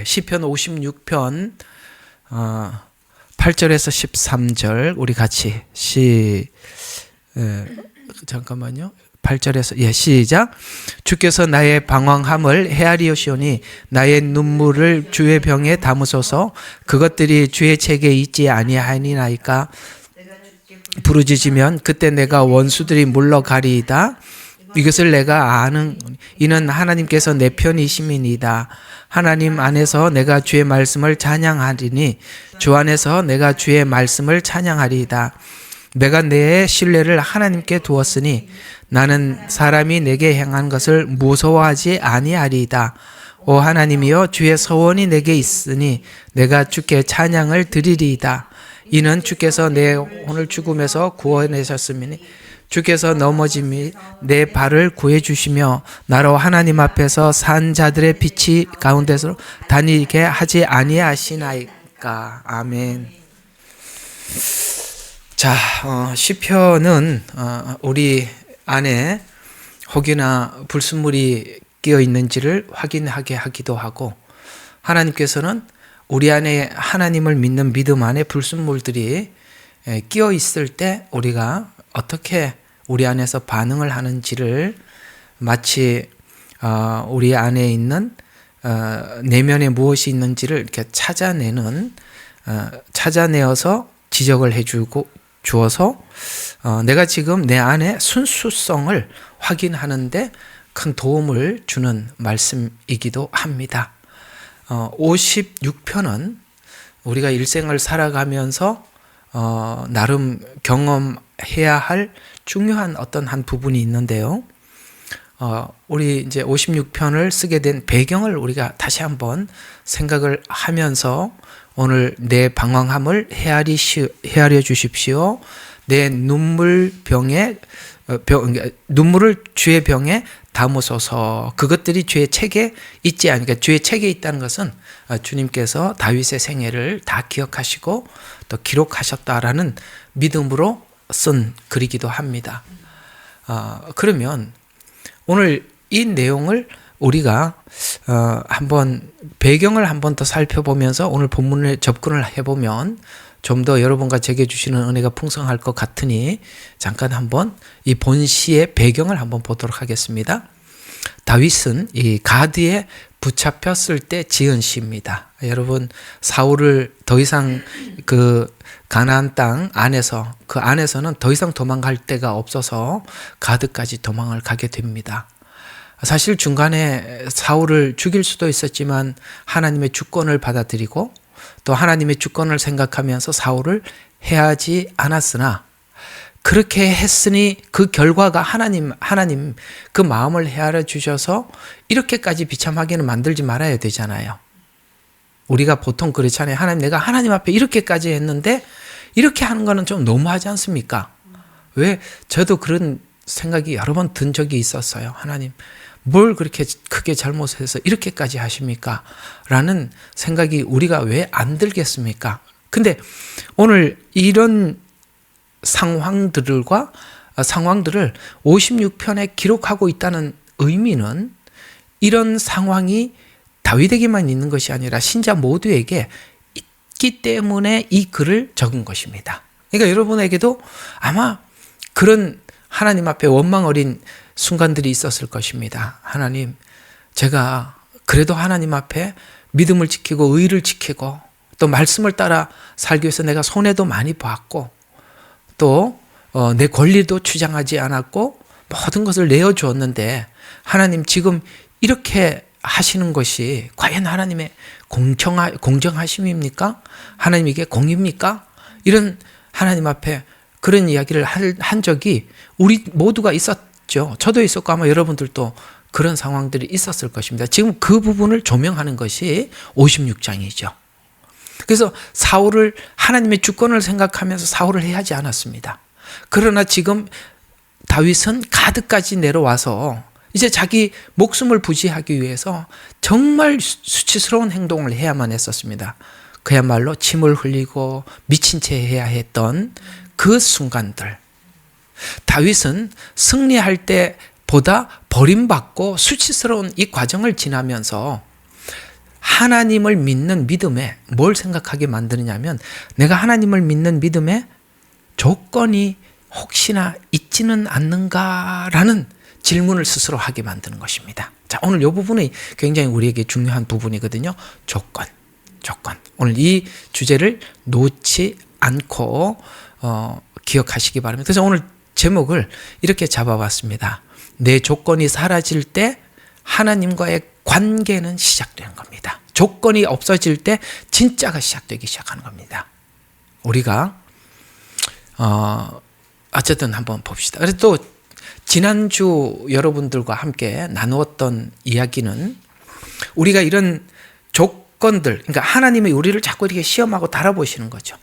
시편 56편 8절에서 13절 우리 같이 잠깐만요. 8절에서 시작. 주께서 나의 방황함을 헤아리시오니 나의 눈물을 주의 병에 담으소서. 그것들이 주의 책에 있지 아니하니나이까. 부르짖으면 그때 내가 원수들이 물러가리이다. 이것을 내가 아는 이는 하나님께서 내 편이심이니이다. 하나님 안에서 내가 주의 말씀을 찬양하리니 주 안에서 내가 주의 말씀을 찬양하리이다. 내가 내 신뢰를 하나님께 두었으니 나는 사람이 내게 행한 것을 무서워하지 아니하리이다. 오 하나님이여, 주의 서원이 내게 있으니 내가 주께 찬양을 드리리이다. 이는 주께서 내 오늘 죽음에서 구원하셨음이니 주께서 넘어짐이 내 발을 구해주시며 나로 하나님 앞에서 산 자들의 빛이 가운데서 다니게 하지 아니하시나이까. 아멘. 자, 시편은 우리 안에 혹이나 불순물이 끼어 있는지를 확인하게 하기도 하고, 하나님께서는 우리 안에 하나님을 믿는 믿음 안에 불순물들이 끼어 있을 때 우리가 어떻게 우리 안에서 반응을 하는지를 마치 우리 안에 있는 내면에 무엇이 있는지를 이렇게 찾아내어서 지적을 주어서 내가 지금 내 안에 순수성을 확인하는데 큰 도움을 주는 말씀이기도 합니다. 56편은 우리가 일생을 살아가면서 나름 경험해야 할 중요한 어떤 한 부분이 있는데요. 우리 이제 56편을 쓰게 된 배경을 우리가 다시 한번 생각을 하면서 오늘 내 방황함을 헤아려 주십시오. 내 눈물을 주의 병에 담으소서. 그것들이 주의 책에 있지 않으니까, 주의 책에 있다는 것은 주님께서 다윗의 생애를 다 기억하시고 또 기록하셨다라는 믿음으로 쓴 글이기도 합니다. 그러면 오늘 이 내용을 우리가 한번 배경을 한번 더 살펴보면서 오늘 본문에 접근을 해보면 좀 더 여러분과 제게 주시는 은혜가 풍성할 것 같으니 잠깐 한번 이 본시의 배경을 한번 보도록 하겠습니다. 다윗은 이 가드에 붙잡혔을 때 지은 시입니다. 여러분, 사울을 더 이상 그 가나안 땅 안에서, 그 안에서는 더 이상 도망갈 데가 없어서 가드까지 도망을 가게 됩니다. 사실 중간에 사울을 죽일 수도 있었지만 하나님의 주권을 받아들이고 또 하나님의 주권을 생각하면서 사울을 해하지 않았으나, 그렇게 했으니 그 결과가 하나님 그 마음을 헤아려 주셔서 이렇게까지 비참하게는 만들지 말아야 되잖아요. 우리가 보통 그렇잖아요. 내가 하나님 앞에 이렇게까지 했는데 이렇게 하는 거는 좀 너무하지 않습니까? 왜? 저도 그런 생각이 여러 번 든 적이 있었어요. 하나님, 뭘 그렇게 크게 잘못해서 이렇게까지 하십니까? 라는 생각이 우리가 왜 안 들겠습니까? 근데 오늘 이런 상황들을 56편에 기록하고 있다는 의미는 이런 상황이 다윗에게만 있는 것이 아니라 신자 모두에게 있기 때문에 이 글을 적은 것입니다. 그러니까 여러분에게도 아마 그런 하나님 앞에 원망 어린 순간들이 있었을 것입니다. 하나님, 제가 그래도 하나님 앞에 믿음을 지키고 의를 지키고 또 말씀을 따라 살기 위해서 내가 손해도 많이 봤고 또 내 권리도 주장하지 않았고 모든 것을 내어주었는데 하나님, 지금 이렇게 하시는 것이 과연 하나님의 공정하심입니까? 하나님에게 공입니까? 이런 하나님 앞에 그런 이야기를 한 적이 우리 모두가 있었죠. 저도 있었고 아마 여러분들도 그런 상황들이 있었을 것입니다. 지금 그 부분을 조명하는 것이 56장이죠. 그래서 사울을, 하나님의 주권을 생각하면서 사울을 해하지 않았습니다. 그러나 지금 다윗은 가드까지 내려와서 이제 자기 목숨을 부지하기 위해서 정말 수치스러운 행동을 해야만 했었습니다. 그야말로 침을 흘리고 미친 채 해야 했던 그 순간들. 다윗은 승리할 때보다 버림받고 수치스러운 이 과정을 지나면서 하나님을 믿는 믿음에 뭘 생각하게 만드느냐면, 내가 하나님을 믿는 믿음에 조건이 혹시나 있지는 않는가라는 질문을 스스로 하게 만드는 것입니다. 자, 오늘 이 부분이 굉장히 우리에게 중요한 부분이거든요. 조건. 오늘 이 주제를 놓지 않고 기억하시기 바랍니다. 그래서 오늘 제목을 이렇게 잡아봤습니다. 내 조건이 사라질 때 하나님과의 관계는 시작되는 겁니다. 조건이 없어질 때 진짜가 시작되기 시작하는 겁니다. 우리가 어쨌든 한번 봅시다. 그래서 또 지난주 여러분들과 함께 나누었던 이야기는, 우리가 이런 조건들, 그러니까 하나님이 우리를 자꾸 이렇게 시험하고 달아보시는 거죠.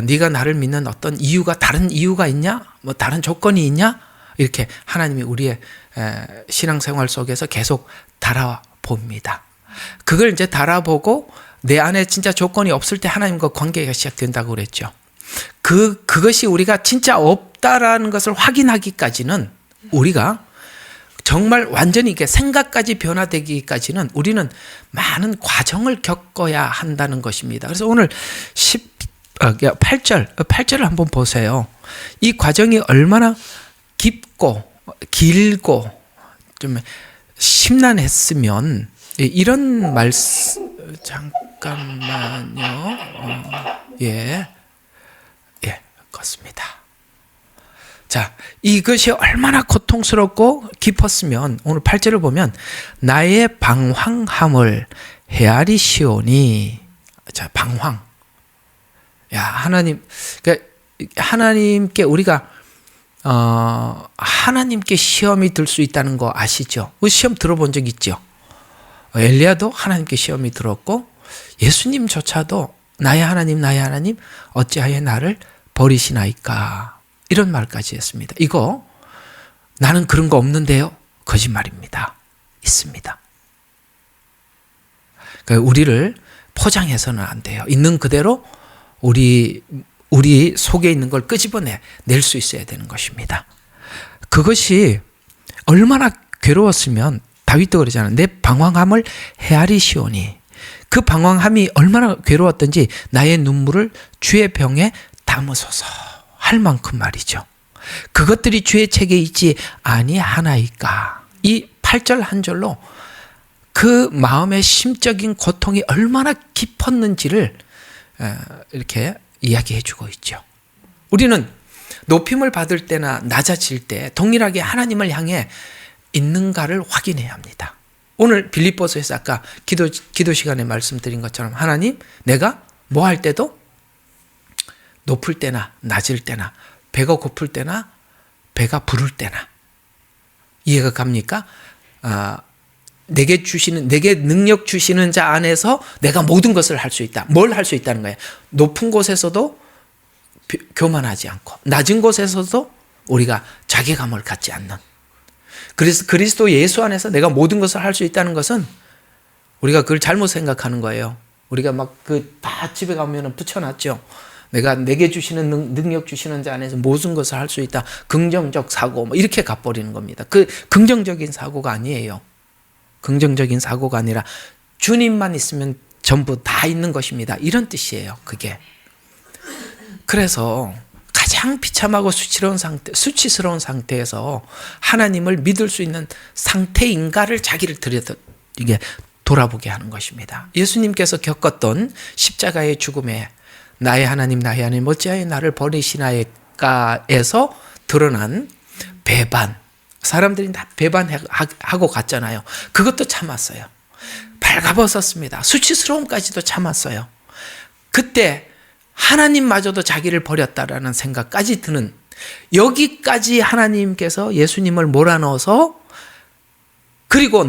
네가 나를 믿는 어떤 이유가, 다른 이유가 있냐? 뭐 다른 조건이 있냐? 이렇게 하나님이 우리의 신앙생활 속에서 계속 달아봅니다. 그걸 이제 달아보고 내 안에 진짜 조건이 없을 때 하나님과 관계가 시작된다고 그랬죠. 그것이 우리가 진짜 없다라는 것을 확인하기까지는, 우리가 정말 완전히 이게 생각까지 변화되기까지는 우리는 많은 과정을 겪어야 한다는 것입니다. 그래서 오늘 8절을 한번 보세요. 이 과정이 얼마나 깊고 길고 좀 심란했으면, 이런 말씀, 잠깐만요. 그렇습니다. 자, 이것이 얼마나 고통스럽고 깊었으면, 오늘 8절을 보면 나의 방황함을 헤아리시오니. 자, 방황. 야, 그러니까 하나님께 우리가 하나님께 시험이 들 수 있다는 거 아시죠? 그 시험 들어본 적 있죠? 엘리야도 하나님께 시험이 들었고, 예수님조차도 나의 하나님 어찌하여 나를 버리시나이까, 이런 말까지 했습니다. 이거 나는 그런 거 없는데요? 거짓말입니다. 있습니다. 그러니까 우리를 포장해서는 안 돼요. 있는 그대로 우리 속에 있는 걸 끄집어낼 수 있어야 되는 것입니다. 그것이 얼마나 괴로웠으면, 다윗도 그러잖아요. 내 방황함을 헤아리시오니. 그 방황함이 얼마나 괴로웠던지 나의 눈물을 주의 병에 담으소서 할 만큼 말이죠. 그것들이 주의 책에 있지 아니하나이까. 이 8절 한 절로 그 마음의 심적인 고통이 얼마나 깊었는지를 이렇게 이야기해 주고 있죠. 우리는 높임을 받을 때나 낮아질 때 동일하게 하나님을 향해 있는가를 확인해야 합니다. 오늘 빌립보서에서 아까 기도 시간에 말씀드린 것처럼, 하나님, 내가 뭐 할 때도, 높을 때나 낮을 때나, 배가 고플 때나 배가 부를 때나, 이해가 갑니까? 내게 능력 주시는 자 안에서 내가 모든 것을 할 수 있다. 뭘 할 수 있다는 거예요? 높은 곳에서도 교만하지 않고, 낮은 곳에서도 우리가 자괴감을 갖지 않는. 그래서 그리스도 예수 안에서 내가 모든 것을 할 수 있다는 것은, 우리가 그걸 잘못 생각하는 거예요. 우리가 막 다 집에 가면 붙여놨죠. 내게 주시는 능력 주시는 자 안에서 모든 것을 할 수 있다. 긍정적 사고, 뭐 이렇게 가버리는 겁니다. 그 긍정적인 사고가 아니에요. 긍정적인 사고가 아니라 주님만 있으면 전부 다 있는 것입니다. 이런 뜻이에요, 그게. 그래서 가장 비참하고 수치스러운 상태에서 하나님을 믿을 수 있는 상태인가를 자기를 이게 돌아보게 하는 것입니다. 예수님께서 겪었던 십자가의 죽음에 나의 하나님 어찌하여 나를 버리시나이까에서 드러난 배반, 사람들이 다 배반하고 갔잖아요. 그것도 참았어요. 발가벗었습니다. 수치스러움까지도 참았어요. 그때 하나님마저도 자기를 버렸다라는 생각까지 드는, 여기까지 하나님께서 예수님을 몰아넣어서, 그리고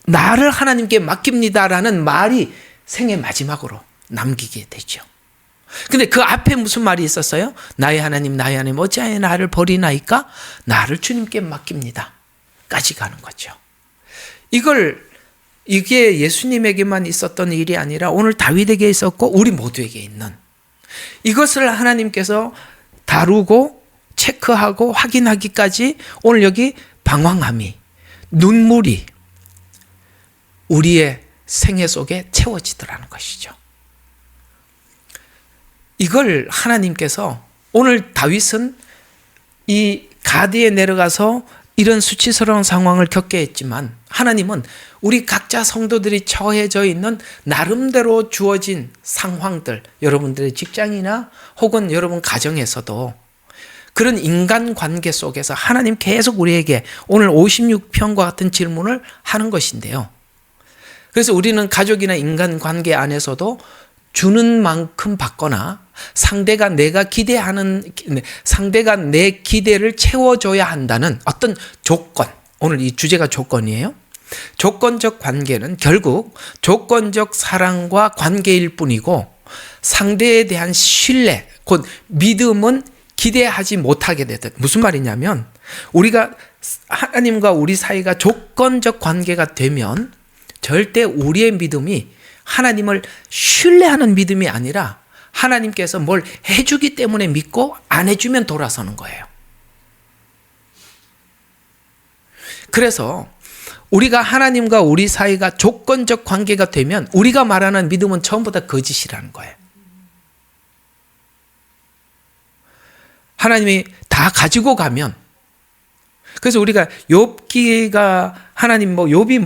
나를 하나님께 맡깁니다라는 말이 생애 마지막으로 남기게 되죠. 근데 그 앞에 무슨 말이 있었어요? 나의 하나님 어찌하여 나를 버리나이까? 나를 주님께 맡깁니다 까지 가는 거죠. 이게 예수님에게만 있었던 일이 아니라 오늘 다윗에게 있었고 우리 모두에게 있는, 이것을 하나님께서 다루고 체크하고 확인하기까지 오늘 여기 방황함이, 눈물이 우리의 생애 속에 채워지더라는 것이죠. 이걸 하나님께서 오늘 다윗은 이 가드에 내려가서 이런 수치스러운 상황을 겪게 했지만 하나님은 우리 각자 성도들이 처해져 있는 나름대로 주어진 상황들, 여러분들의 직장이나 혹은 여러분 가정에서도 그런 인간관계 속에서 하나님 계속 우리에게 오늘 56편과 같은 질문을 하는 것인데요. 그래서 우리는 가족이나 인간관계 안에서도 주는 만큼 받거나 상대가 내 기대를 채워줘야 한다는 어떤 조건, 오늘 이 주제가 조건이에요. 조건적 관계는 결국 조건적 사랑과 관계일 뿐이고 상대에 대한 신뢰, 곧 믿음은 기대하지 못하게 되듯. 무슨 말이냐면 우리가 하나님과 우리 사이가 조건적 관계가 되면 절대 우리의 믿음이 하나님을 신뢰하는 믿음이 아니라 하나님께서 뭘 해주기 때문에 믿고 안 해주면 돌아서는 거예요. 그래서 우리가 하나님과 우리 사이가 조건적 관계가 되면 우리가 말하는 믿음은 전부 다 거짓이라는 거예요. 하나님이 다 가지고 가면, 그래서 우리가 욥기가 하나님 욥이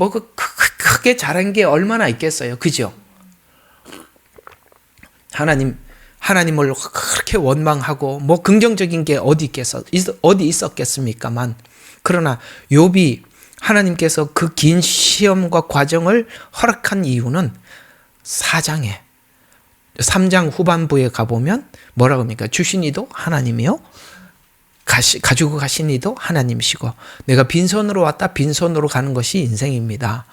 크게 잘한 게 얼마나 있겠어요, 그죠? 하나님을 그렇게 원망하고 긍정적인 게 어디 있었겠습니까만, 그러나 욥이 하나님께서 그 긴 시험과 과정을 허락한 이유는 3장 후반부에 가보면 뭐라고 합니까? 주신 이도 하나님이요, 가지고 가신 이도 하나님이시고, 내가 빈손으로 왔다 빈손으로 가는 것이 인생입니다.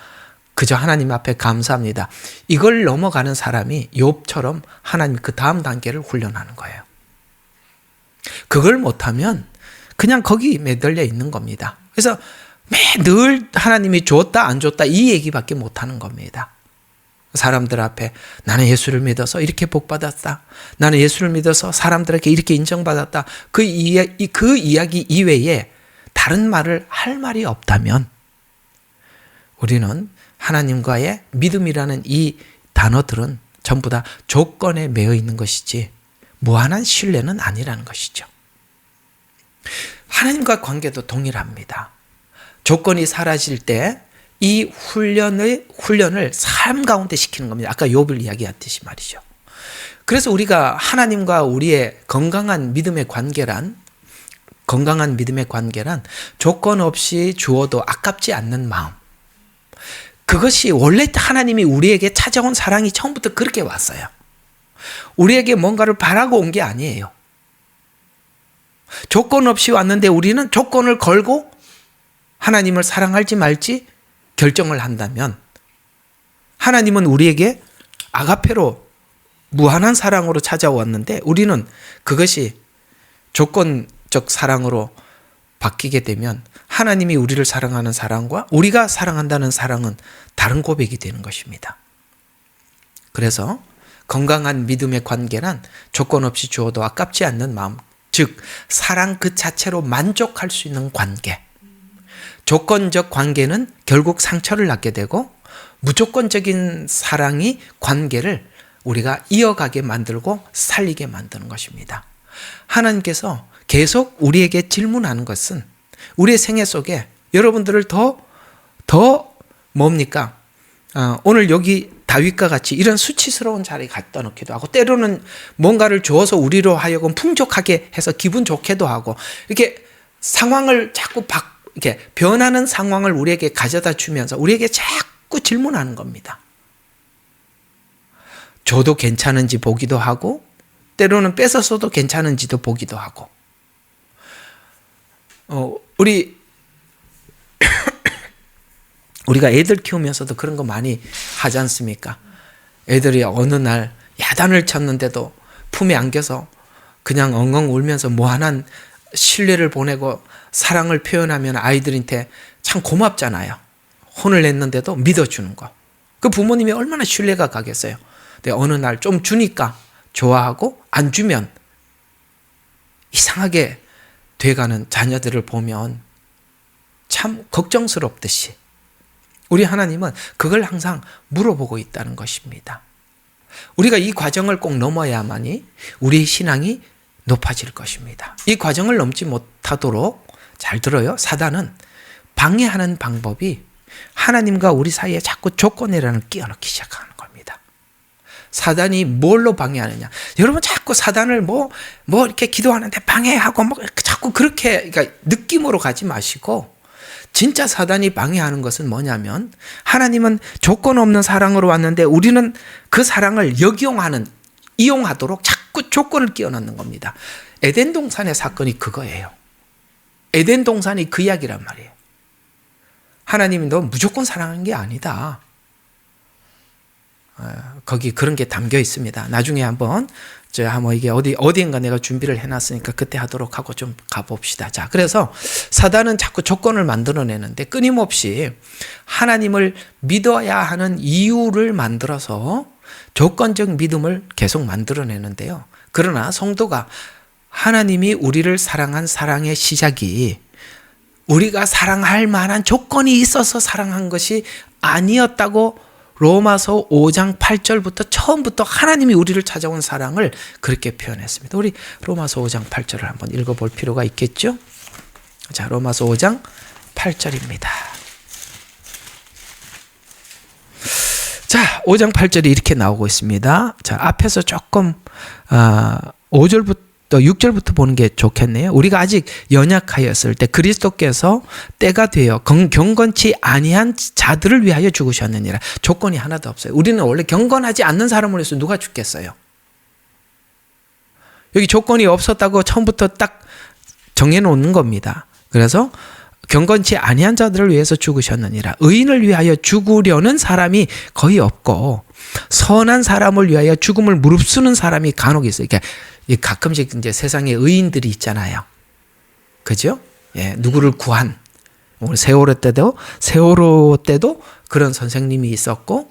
그저 하나님 앞에 감사합니다. 이걸 넘어가는 사람이 욥처럼 하나님 그 다음 단계를 훈련하는 거예요. 그걸 못하면 그냥 거기 매달려 있는 겁니다. 그래서 늘 하나님이 줬다 안 줬다 이 얘기밖에 못하는 겁니다. 사람들 앞에 나는 예수를 믿어서 이렇게 복받았다, 나는 예수를 믿어서 사람들에게 이렇게 인정받았다, 그 이야기 이외에 다른 말을 할 말이 없다면 우리는 하나님과의 믿음이라는 이 단어들은 전부 다 조건에 매여 있는 것이지 무한한 신뢰는 아니라는 것이죠. 하나님과 관계도 동일합니다. 조건이 사라질 때 이 훈련을 삶 가운데 시키는 겁니다. 아까 욥을 이야기했듯이 말이죠. 그래서 우리가 하나님과 우리의 건강한 믿음의 관계란 조건 없이 주어도 아깝지 않는 마음. 그것이 원래 하나님이 우리에게 찾아온 사랑이 처음부터 그렇게 왔어요. 우리에게 뭔가를 바라고 온 게 아니에요. 조건 없이 왔는데 우리는 조건을 걸고 하나님을 사랑할지 말지 결정을 한다면, 하나님은 우리에게 아가페로 무한한 사랑으로 찾아왔는데 우리는 그것이 조건적 사랑으로 바뀌게 되면 하나님이 우리를 사랑하는 사랑과 우리가 사랑한다는 사랑은 다른 고백이 되는 것입니다. 그래서 건강한 믿음의 관계란 조건 없이 주어도 아깝지 않는 마음, 즉 사랑 그 자체로 만족할 수 있는 관계. 조건적 관계는 결국 상처를 낳게 되고 무조건적인 사랑이 관계를 우리가 이어가게 만들고 살리게 만드는 것입니다. 하나님께서 계속 우리에게 질문하는 것은 우리의 생애 속에 여러분들을 더 뭡니까? 오늘 여기 다윗과 같이 이런 수치스러운 자리에 갖다 놓기도 하고, 때로는 뭔가를 주어서 우리로 하여금 풍족하게 해서 기분 좋게도 하고, 이렇게 상황을 자꾸 이렇게 변하는 상황을 우리에게 가져다 주면서 우리에게 자꾸 질문하는 겁니다. 줘도 괜찮은지 보기도 하고, 때로는 뺏어서도 괜찮은지도 보기도 하고. 우리가 애들 키우면서도 그런 거 많이 하지 않습니까? 애들이 어느 날 야단을 쳤는데도 품에 안겨서 그냥 엉엉 울면서 무한한 신뢰를 보내고 사랑을 표현하면 아이들한테 참 고맙잖아요. 혼을 냈는데도 믿어주는 거. 그 부모님이 얼마나 신뢰가 가겠어요. 근데 어느 날 좀 주니까 좋아하고 안 주면 이상하게 돼가는 자녀들을 보면 참 걱정스럽듯이 우리 하나님은 그걸 항상 물어보고 있다는 것입니다. 우리가 이 과정을 꼭 넘어야만이 우리의 신앙이 높아질 것입니다. 이 과정을 넘지 못하도록, 잘 들어요, 사단은 방해하는 방법이 하나님과 우리 사이에 자꾸 조건이라는 끼워넣기 시작하는 겁니다. 사단이 뭘로 방해하느냐? 여러분 자꾸 사단을 뭐 이렇게 기도하는데 방해하고 자꾸 그렇게, 그러니까 느낌으로 가지 마시고, 진짜 사단이 방해하는 것은 뭐냐면, 하나님은 조건 없는 사랑으로 왔는데 우리는 그 사랑을 이용하도록 자꾸 조건을 끼워넣는 겁니다. 에덴 동산의 사건이 그거예요. 에덴 동산이 그 이야기란 말이에요. 하나님이 너 무조건 사랑하는 게 아니다. 거기 그런 게 담겨 있습니다. 나중에 한번 이게 어디인가 내가 준비를 해놨으니까 그때 하도록 하고 좀 가봅시다. 자, 그래서 사단은 자꾸 조건을 만들어내는데 끊임없이 하나님을 믿어야 하는 이유를 만들어서 조건적 믿음을 계속 만들어내는데요. 그러나 성도가 하나님이 우리를 사랑한 사랑의 시작이 우리가 사랑할 만한 조건이 있어서 사랑한 것이 아니었다고 로마서 5장 8절부터 처음부터 하나님이 우리를 찾아온 사랑을 그렇게 표현했습니다. 우리 로마서 5장 8절을 한번 읽어볼 필요가 있겠죠? 자, 로마서 5장 8절입니다. 자, 5장 8절이 이렇게 나오고 있습니다. 자, 앞에서 조금 5절부터 6절부터 보는 게 좋겠네요. 우리가 아직 연약하였을 때 그리스도께서 때가 되어 경건치 아니한 자들을 위하여 죽으셨느니라. 조건이 하나도 없어요. 우리는 원래 경건하지 않는 사람을 위해서 누가 죽겠어요? 여기 조건이 없었다고 처음부터 딱 정해놓는 겁니다. 그래서 경건치 아니한 자들을 위해서 죽으셨느니라. 의인을 위하여 죽으려는 사람이 거의 없고 선한 사람을 위하여 죽음을 무릅쓰는 사람이 간혹 있어요. 그러니까 가끔씩 이제 세상에 의인들이 있잖아요. 그죠? 예, 누구를 구한. 세월호 때도 그런 선생님이 있었고,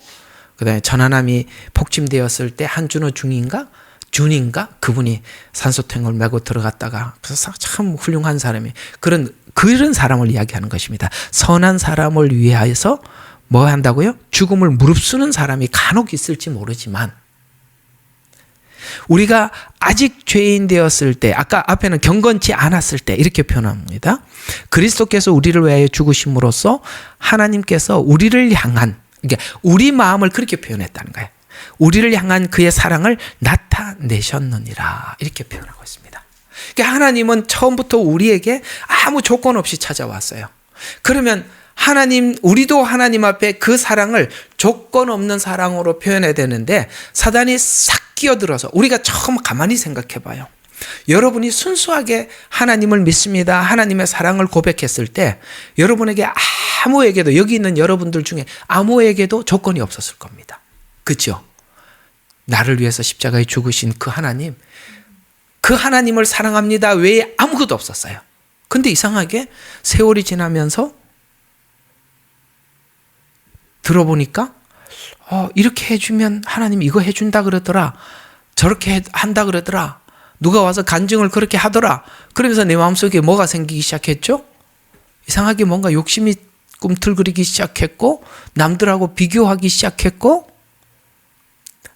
그 다음에 전하남이 폭침되었을 때 한준호 준인가 그분이 산소탱을 메고 들어갔다가, 그래서 참 훌륭한 사람이, 그런 사람을 이야기하는 것입니다. 선한 사람을 위하여서 뭐 한다고요? 죽음을 무릅쓰는 사람이 간혹 있을지 모르지만, 우리가 아직 죄인 되었을 때, 아까 앞에는 경건치 않았을 때 이렇게 표현합니다. 그리스도께서 우리를 위하여 죽으심으로써 하나님께서 우리를 향한, 그러니까 우리 마음을 그렇게 표현했다는 거예요. 우리를 향한 그의 사랑을 나타내셨느니라, 이렇게 표현하고 있습니다. 그러니까 하나님은 처음부터 우리에게 아무 조건 없이 찾아왔어요. 그러면 우리도 하나님 앞에 그 사랑을 조건 없는 사랑으로 표현해야 되는데, 사단이 싹 끼어들어서, 우리가 처음 가만히 생각해 봐요. 여러분이 순수하게 하나님을 믿습니다, 하나님의 사랑을 고백했을 때 여러분에게 아무에게도, 여기 있는 여러분들 중에 아무에게도 조건이 없었을 겁니다. 그렇죠? 나를 위해서 십자가에 죽으신 그 하나님을 사랑합니다 외에 아무것도 없었어요. 근데 이상하게 세월이 지나면서 들어보니까 이렇게 해주면 하나님 이거 해준다 그러더라, 저렇게 한다 그러더라, 누가 와서 간증을 그렇게 하더라. 그러면서 내 마음속에 뭐가 생기기 시작했죠? 이상하게 뭔가 욕심이 꿈틀거리기 시작했고, 남들하고 비교하기 시작했고,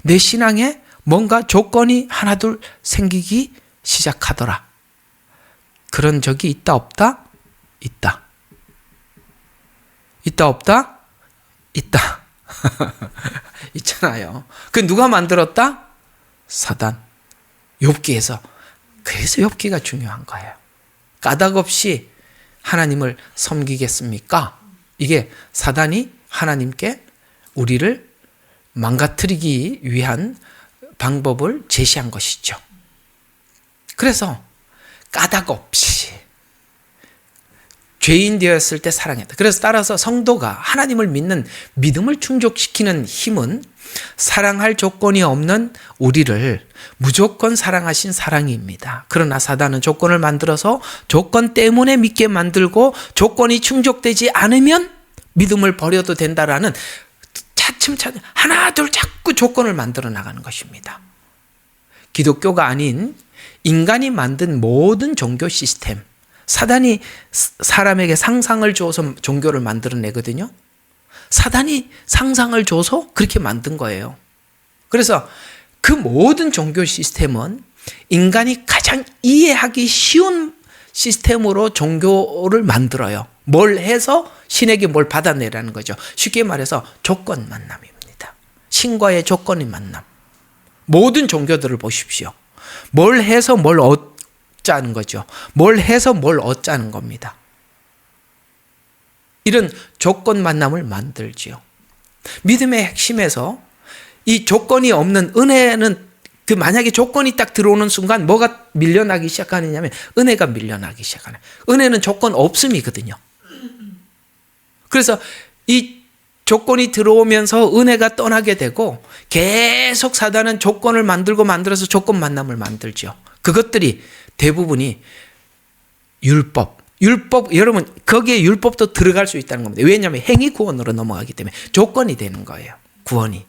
내 신앙에 뭔가 조건이 하나둘 생기기 시작하더라. 그런 적이 있다 없다? 있다. 있다 없다? 있다. 있잖아요. 그 누가 만들었다? 사단. 욥기에서. 그래서 욥기가 중요한 거예요. 까닭 없이 하나님을 섬기겠습니까? 이게 사단이 하나님께 우리를 망가뜨리기 위한 방법을 제시한 것이죠. 그래서 까닭 없이 죄인 되었을 때 사랑했다. 그래서 따라서 성도가 하나님을 믿는 믿음을 충족시키는 힘은 사랑할 조건이 없는 우리를 무조건 사랑하신 사랑입니다. 그러나 사단은 조건을 만들어서 조건 때문에 믿게 만들고, 조건이 충족되지 않으면 믿음을 버려도 된다라는 차츰차츰 하나둘 자꾸 조건을 만들어 나가는 것입니다. 기독교가 아닌 인간이 만든 모든 종교 시스템, 사단이 사람에게 상상을 주어서 종교를 만들어내거든요. 사단이 상상을 줘서 그렇게 만든 거예요. 그래서 그 모든 종교 시스템은 인간이 가장 이해하기 쉬운 시스템으로 종교를 만들어요. 뭘 해서 신에게 뭘 받아내라는 거죠. 쉽게 말해서 조건 만남입니다. 신과의 조건의 만남. 모든 종교들을 보십시오. 뭘 해서 뭘 얻자는 거죠. 뭘 해서 뭘 얻자는 겁니다. 이런 조건 만남을 만들지요. 믿음의 핵심에서 이 조건이 없는 은혜는 만약에 조건이 딱 들어오는 순간 뭐가 밀려나기 시작하느냐면 은혜가 밀려나기 시작하는. 은혜는 조건 없음이거든요. 그래서 이 조건이 들어오면서 은혜가 떠나게 되고 계속 사단은 조건을 만들어서 조건 만남을 만들죠. 그것들이 대부분이 율법, 여러분 거기에 율법도 들어갈 수 있다는 겁니다. 왜냐하면 행위 구원으로 넘어가기 때문에 조건이 되는 거예요. 구원이.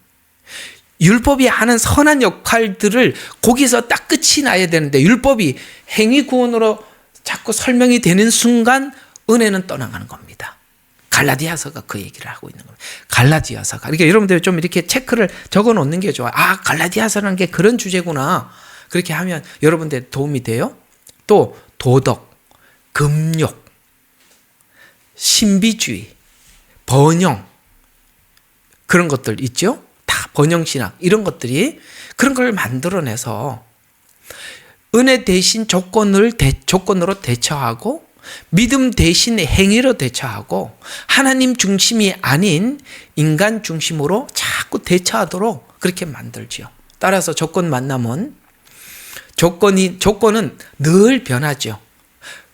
율법이 하는 선한 역할들을 거기서 딱 끝이 나야 되는데 율법이 행위 구원으로 자꾸 설명이 되는 순간 은혜는 떠나가는 겁니다. 갈라디아서가 그 얘기를 하고 있는 겁니다. 갈라디아서가. 그러니까 여러분들 좀 이렇게 체크를 적어 놓는 게 좋아요. 아, 갈라디아서라는 게 그런 주제구나. 그렇게 하면 여러분들 도움이 돼요. 또 도덕, 금욕, 신비주의, 번영 그런 것들 있죠. 다 번영신학 이런 것들이 그런 걸 만들어내서 은혜 대신 조건으로 대처하고 믿음 대신 행위로 대처하고 하나님 중심이 아닌 인간 중심으로 자꾸 대처하도록 그렇게 만들죠. 따라서 조건 만남은 조건은 늘 변하죠.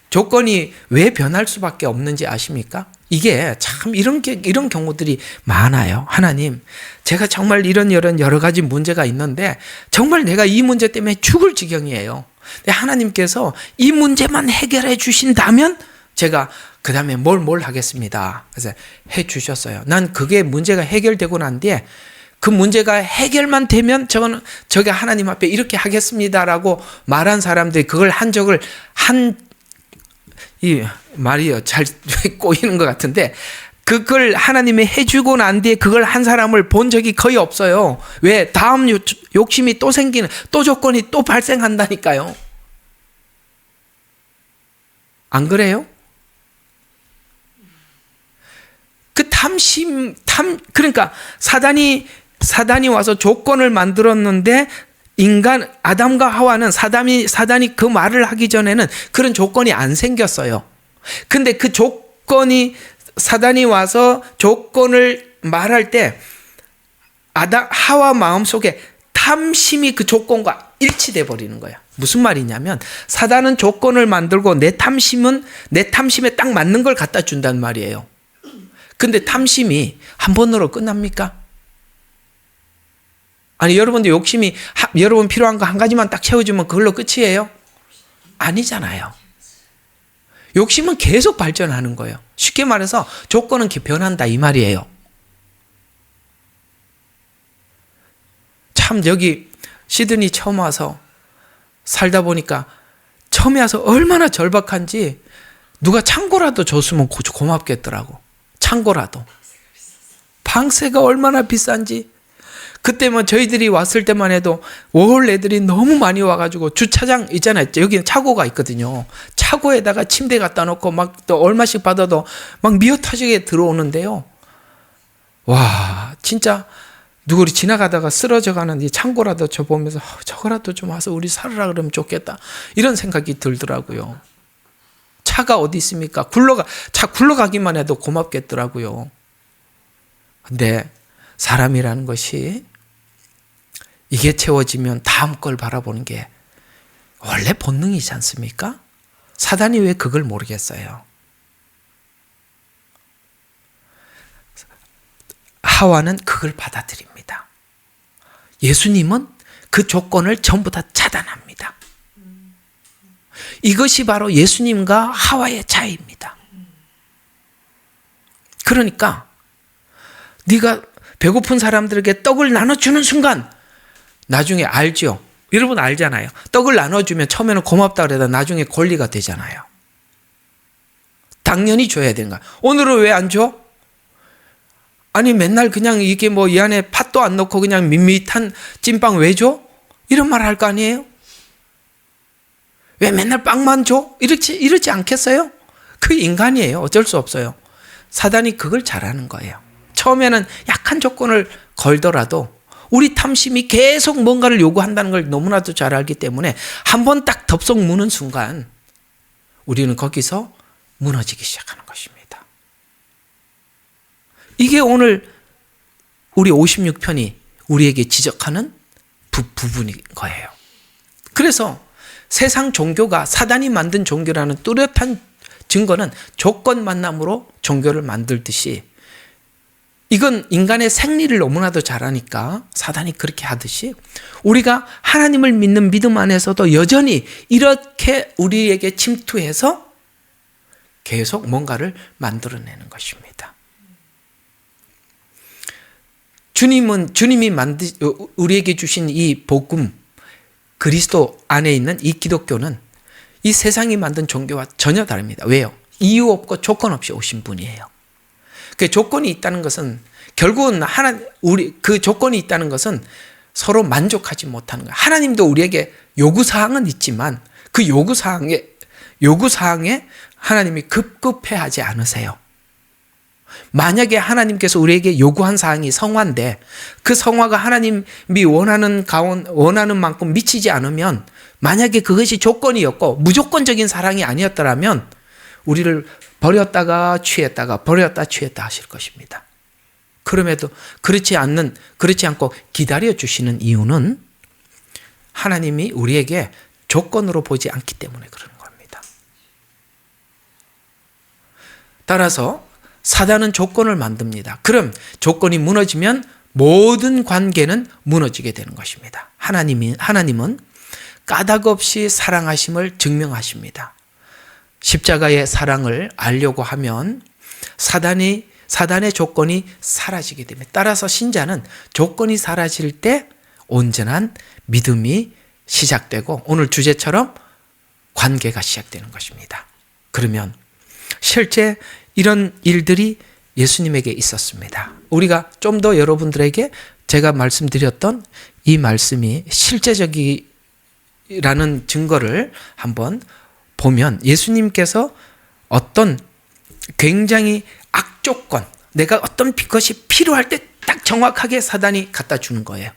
조건이 왜 변할 수밖에 없는지 아십니까? 이게 참 이런 경우들이 많아요. 하나님, 제가 정말 이런 여러 가지 문제가 있는데 정말 내가 이 문제 때문에 죽을 지경이에요. 하나님께서 이 문제만 해결해 주신다면 제가 그 다음에 뭘 하겠습니다. 그래서 해 주셨어요. 난 그게 문제가 해결되고 난 뒤에 그 문제가 해결만 되면 저게 하나님 앞에 이렇게 하겠습니다라고 말한 사람들이 그걸 한 적을 이 말이요 잘 꼬이는 것 같은데 그걸 하나님이 해주고 난 뒤에 그걸 한 사람을 본 적이 거의 없어요. 왜? 다음 욕심이 또 생기는 또 조건이 또 발생한다니까요. 안 그래요? 그 그러니까 사단이 와서 조건을 만들었는데 인간 아담과 하와는 사단이 그 말을 하기 전에는 그런 조건이 안 생겼어요. 근데 그 사단이 와서 조건을 말할 때 하와 마음속에 탐심이 그 조건과 일치돼 버리는 거야. 무슨 말이냐면 사단은 조건을 만들고 내 탐심에 딱 맞는 걸 갖다 준단 말이에요. 근데 탐심이 한 번으로 끝납니까? 아니 여러분들 욕심이 여러분 필요한 거 한 가지만 딱 채워주면 그걸로 끝이에요? 아니잖아요. 욕심은 계속 발전하는 거예요. 쉽게 말해서 조건은 변한다 이 말이에요. 참 여기 시드니 처음 와서 살다 보니까 처음에 와서 얼마나 절박한지 누가 창고라도 줬으면 고맙겠더라고. 창고라도. 방세가 얼마나 비싼지. 그때 저희들이 왔을 때만 해도 월 애들이 너무 많이 와가지고 주차장 있잖아요. 여기는 차고가 있거든요. 차고에다가 침대 갖다 놓고 막 또 얼마씩 받아도 막 미어 터지게 들어오는데요. 와, 진짜 누구리 지나가다가 쓰러져 가는 이 창고라도 저 보면서 저거라도 좀 와서 우리 살으라 그러면 좋겠다. 이런 생각이 들더라고요. 차가 어디 있습니까? 차 굴러가기만 해도 고맙겠더라고요. 근데 사람이라는 것이 이게 채워지면 다음 걸 바라보는 게 원래 본능이지 않습니까? 사단이 왜 그걸 모르겠어요? 하와는 그걸 받아들입니다. 예수님은 그 조건을 전부 다 차단합니다. 이것이 바로 예수님과 하와의 차이입니다. 그러니까 네가 배고픈 사람들에게 떡을 나눠주는 순간 나중에 알죠. 여러분 알잖아요. 떡을 나눠주면 처음에는 고맙다 그래도 나중에 권리가 되잖아요. 당연히 줘야 되는 거야. 오늘은 왜 안 줘? 아니 맨날 그냥 이게 뭐 이 안에 팥도 안 넣고 그냥 밋밋한 찐빵 왜 줘? 이런 말 할 거 아니에요? 왜 맨날 빵만 줘? 이러지 않겠어요? 그 인간이에요. 어쩔 수 없어요. 사단이 그걸 잘하는 거예요. 처음에는 약한 조건을 걸더라도 우리 탐심이 계속 뭔가를 요구한다는 걸 너무나도 잘 알기 때문에 한번 딱 덥석 무는 순간 우리는 거기서 무너지기 시작하는 것입니다. 이게 오늘 우리 56편이 우리에게 지적하는 부분인 거예요. 그래서 세상 종교가 사단이 만든 종교라는 뚜렷한 증거는 조건 만남으로 종교를 만들듯이 이건 인간의 생리를 너무나도 잘하니까 사단이 그렇게 하듯이 우리가 하나님을 믿는 믿음 안에서도 여전히 이렇게 우리에게 침투해서 계속 뭔가를 만들어내는 것입니다. 주님이 우리에게 주신 이 복음, 그리스도 안에 있는 이 기독교는 이 세상이 만든 종교와 전혀 다릅니다. 왜요? 이유 없고 조건 없이 오신 분이에요. 그 조건이 있다는 것은 결국은 그 조건이 있다는 것은 서로 만족하지 못하는 거예요. 하나님도 우리에게 요구사항은 있지만 그 요구사항에 하나님이 급급해하지 않으세요. 만약에 하나님께서 우리에게 요구한 사항이 성화인데 그 성화가 하나님이 원하는 만큼 미치지 않으면 만약에 그것이 조건이었고 무조건적인 사랑이 아니었더라면 우리를 버렸다가 취했다가 버렸다 취했다 하실 것입니다. 그럼에도 그렇지 않고 기다려 주시는 이유는 하나님이 우리에게 조건으로 보지 않기 때문에 그러는 겁니다. 따라서 사단은 조건을 만듭니다. 그럼 조건이 무너지면 모든 관계는 무너지게 되는 것입니다. 하나님은 까닭없이 사랑하심을 증명하십니다. 십자가의 사랑을 알려고 하면 사단의 조건이 사라지게 됩니다. 따라서 신자는 조건이 사라질 때 온전한 믿음이 시작되고 오늘 주제처럼 관계가 시작되는 것입니다. 그러면 실제 이런 일들이 예수님에게 있었습니다. 우리가 좀 더 여러분들에게 제가 말씀드렸던 이 말씀이 실제적이라는 증거를 한번 보면 예수님께서 어떤 굉장히 악조건, 내가 어떤 것이 필요할 때 딱 정확하게 사단이 갖다 주는 거예요.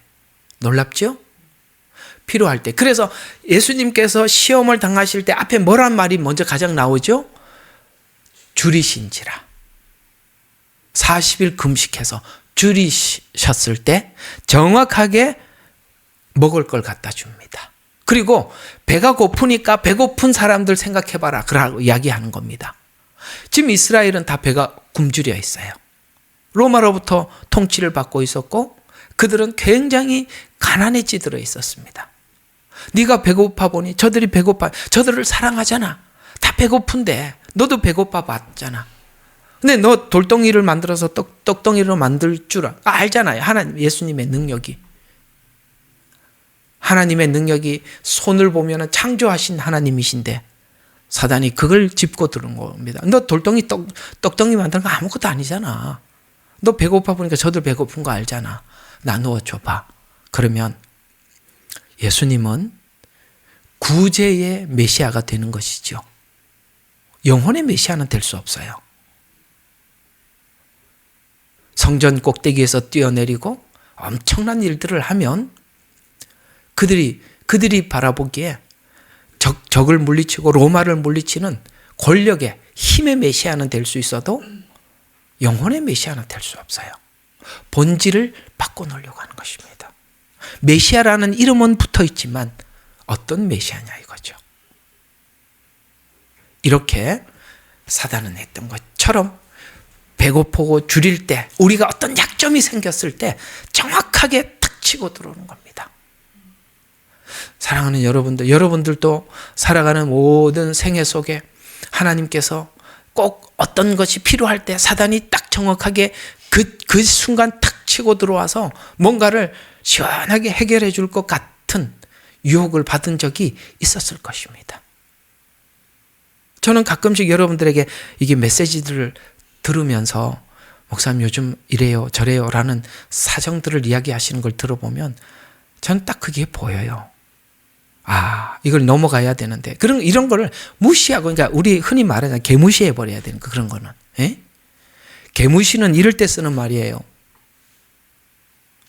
놀랍죠? 필요할 때. 그래서 예수님께서 시험을 당하실 때 앞에 뭐란 말이 먼저 가장 나오죠? 줄이신지라. 40일 금식해서 줄이셨을 때 정확하게 먹을 걸 갖다 줍니다. 그리고 배가 고프니까 배고픈 사람들 생각해봐라. 그러고 이야기하는 겁니다. 지금 이스라엘은 다 배가 굶주려 있어요. 로마로부터 통치를 받고 있었고 그들은 굉장히 가난에 찌들어 있었습니다. 네가 배고파 보니 저들이 저들을 사랑하잖아. 다 배고픈데 너도 배고파 봤잖아. 근데 너 돌덩이를 만들어서 떡덩이로 만들 줄 알잖아요. 예수님의 능력이. 하나님의 능력이 손을 보면 창조하신 하나님이신데 사단이 그걸 짚고 들은 겁니다. 너 떡덩이 만드는 거 아무것도 아니잖아. 너 배고파 보니까 저들 배고픈 거 알잖아. 나누어 줘봐. 그러면 예수님은 구제의 메시아가 되는 것이죠. 영혼의 메시아는 될 수 없어요. 성전 꼭대기에서 뛰어내리고 엄청난 일들을 하면 그들이 바라보기에 적을 물리치고 로마를 물리치는 권력의 힘의 메시아는 될 수 있어도 영혼의 메시아는 될 수 없어요. 본질을 바꿔놓으려고 하는 것입니다. 메시아라는 이름은 붙어 있지만 어떤 메시아냐 이거죠. 이렇게 사단은 했던 것처럼 배고프고 줄일 때 우리가 어떤 약점이 생겼을 때 정확하게 탁 치고 들어오는 겁니다. 사랑하는 여러분들도 살아가는 모든 생애 속에 하나님께서 꼭 어떤 것이 필요할 때 사단이 딱 정확하게 그 순간 탁 치고 들어와서 뭔가를 시원하게 해결해 줄 것 같은 유혹을 받은 적이 있었을 것입니다. 저는 가끔씩 여러분들에게 이게 메시지들을 들으면서 목사님 요즘 이래요 저래요 라는 사정들을 이야기하시는 걸 들어보면 저는 딱 그게 보여요. 아, 이걸 넘어가야 되는데 이런 거를 무시하고, 그러니까 우리 흔히 말하는 개무시해 버려야 되는 거, 그런 거는. 예? 개무시는 이럴 때 쓰는 말이에요.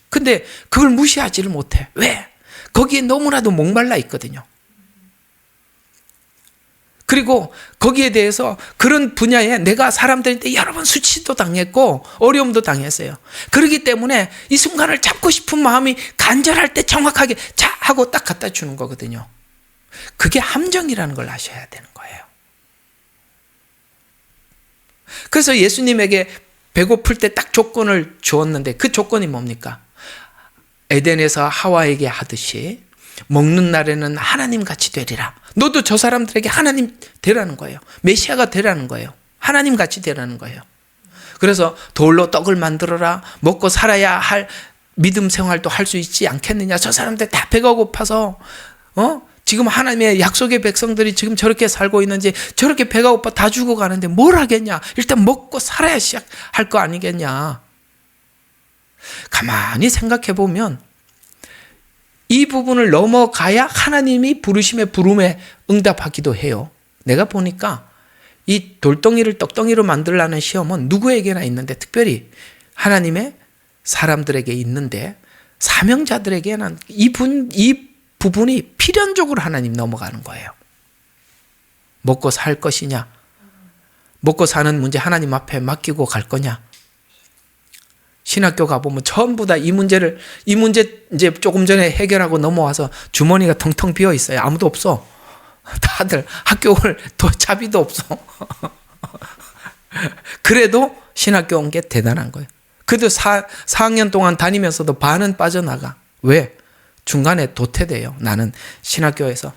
근데 그걸 무시하지를 못해. 왜? 거기에 너무나도 목말라 있거든요. 그리고 거기에 대해서 그런 분야에 내가 사람들한테 여러 번 수치도 당했고 어려움도 당했어요. 그렇기 때문에 이 순간을 잡고 싶은 마음이 간절할 때 정확하게 자 하고 딱 갖다 주는 거거든요. 그게 함정이라는 걸 아셔야 되는 거예요. 그래서 예수님에게 배고플 때 딱 조건을 주었는데 그 조건이 뭡니까? 에덴에서 하와에게 하듯이 먹는 날에는 하나님 같이 되리라. 너도 저 사람들에게 하나님 되라는 거예요. 메시아가 되라는 거예요. 하나님 같이 되라는 거예요. 그래서 돌로 떡을 만들어라. 먹고 살아야 할 믿음 생활도 할 수 있지 않겠느냐. 저 사람들 다 배가 고파서 지금 하나님의 약속의 백성들이 지금 저렇게 살고 있는지, 저렇게 배가 고파 다 죽어가는데 뭘 하겠냐. 일단 먹고 살아야 시작할 거 아니겠냐. 가만히 생각해 보면 이 부분을 넘어가야 하나님이 부르심의 부름에 응답하기도 해요. 내가 보니까 이 돌덩이를 떡덩이로 만들라는 시험은 누구에게나 있는데, 특별히 하나님의 사람들에게 있는데, 사명자들에게는 이 부분이 필연적으로 하나님 넘어가는 거예요. 먹고 살 것이냐, 먹고 사는 문제 하나님 앞에 맡기고 갈 거냐. 신학교 가보면 전부 다 이 문제 이제 조금 전에 해결하고 넘어와서 주머니가 텅텅 비어 있어요. 아무도 없어. 다들 학교 올 차비도 없어. 그래도 신학교 온 게 대단한 거예요. 그래도 4학년 동안 다니면서도 반은 빠져나가. 왜? 중간에 도태돼요. 나는 신학교에서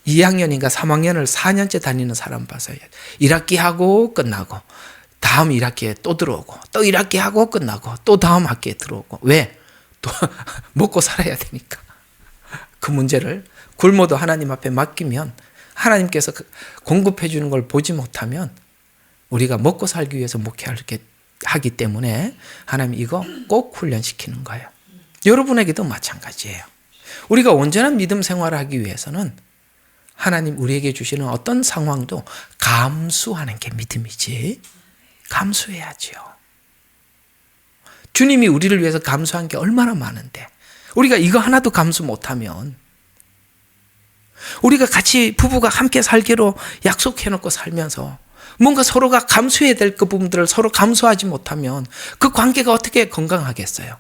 2학년인가 3학년을 4년째 다니는 사람 봐서요. 1학기 하고 끝나고 다음 1학기에 또 들어오고 또 1학기 하고 끝나고 또 다음 학기에 들어오고. 왜? 또 먹고 살아야 되니까. 그 문제를 굶어도 하나님 앞에 맡기면 하나님께서 공급해 주는 걸 보지 못하면 우리가 먹고 살기 위해서 목회하기 때문에 하나님 이거 꼭 훈련시키는 거예요. 여러분에게도 마찬가지예요. 우리가 온전한 믿음 생활을 하기 위해서는 하나님 우리에게 주시는 어떤 상황도 감수하는 게 믿음이지. 감수해야지요. 주님이 우리를 위해서 감수한 게 얼마나 많은데, 우리가 이거 하나도 감수 못하면, 우리가 같이 부부가 함께 살기로 약속해놓고 살면서 뭔가 서로가 감수해야 될 그 부분들을 서로 감수하지 못하면 그 관계가 어떻게 건강하겠어요?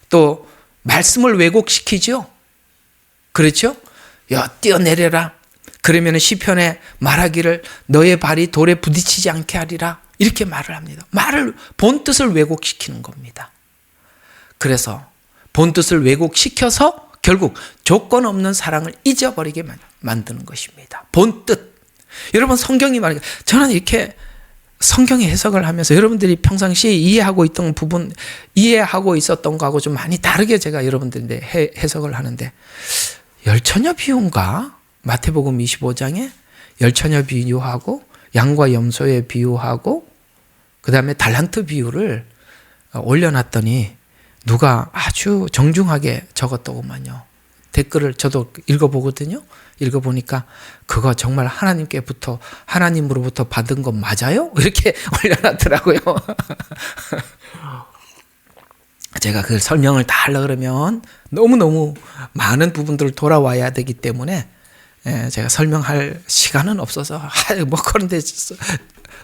또 말씀을 왜곡시키죠. 그렇죠? 뛰어내려라. 그러면 시편에 말하기를 너의 발이 돌에 부딪히지 않게 하리라. 이렇게 말을 합니다. 말을 본뜻을 왜곡시키는 겁니다. 그래서 본뜻을 왜곡시켜서 결국 조건 없는 사랑을 잊어버리게 만드는 것입니다. 본뜻. 여러분 성경이 말하기를, 저는 이렇게 성경의 해석을 하면서 여러분들이 평상시에 이해하고 있던 부분, 이해하고 있었던 거하고 좀 많이 다르게 제가 여러분들한테 해석을 하는데, 열처녀 비유인가? 마태복음 25장에 열처녀 비유하고 양과 염소의 비유하고 그 다음에 달란트 비유를 올려놨더니 누가 아주 정중하게 적었더구만요. 댓글을 저도 읽어보거든요. 읽어보니까 그거 정말 하나님으로부터 받은 거 맞아요? 이렇게 올려놨더라고요. 제가 그 설명을 다 하려고 그러면 너무너무 많은 부분들을 돌아와야 되기 때문에 제가 설명할 시간은 없어서 그런데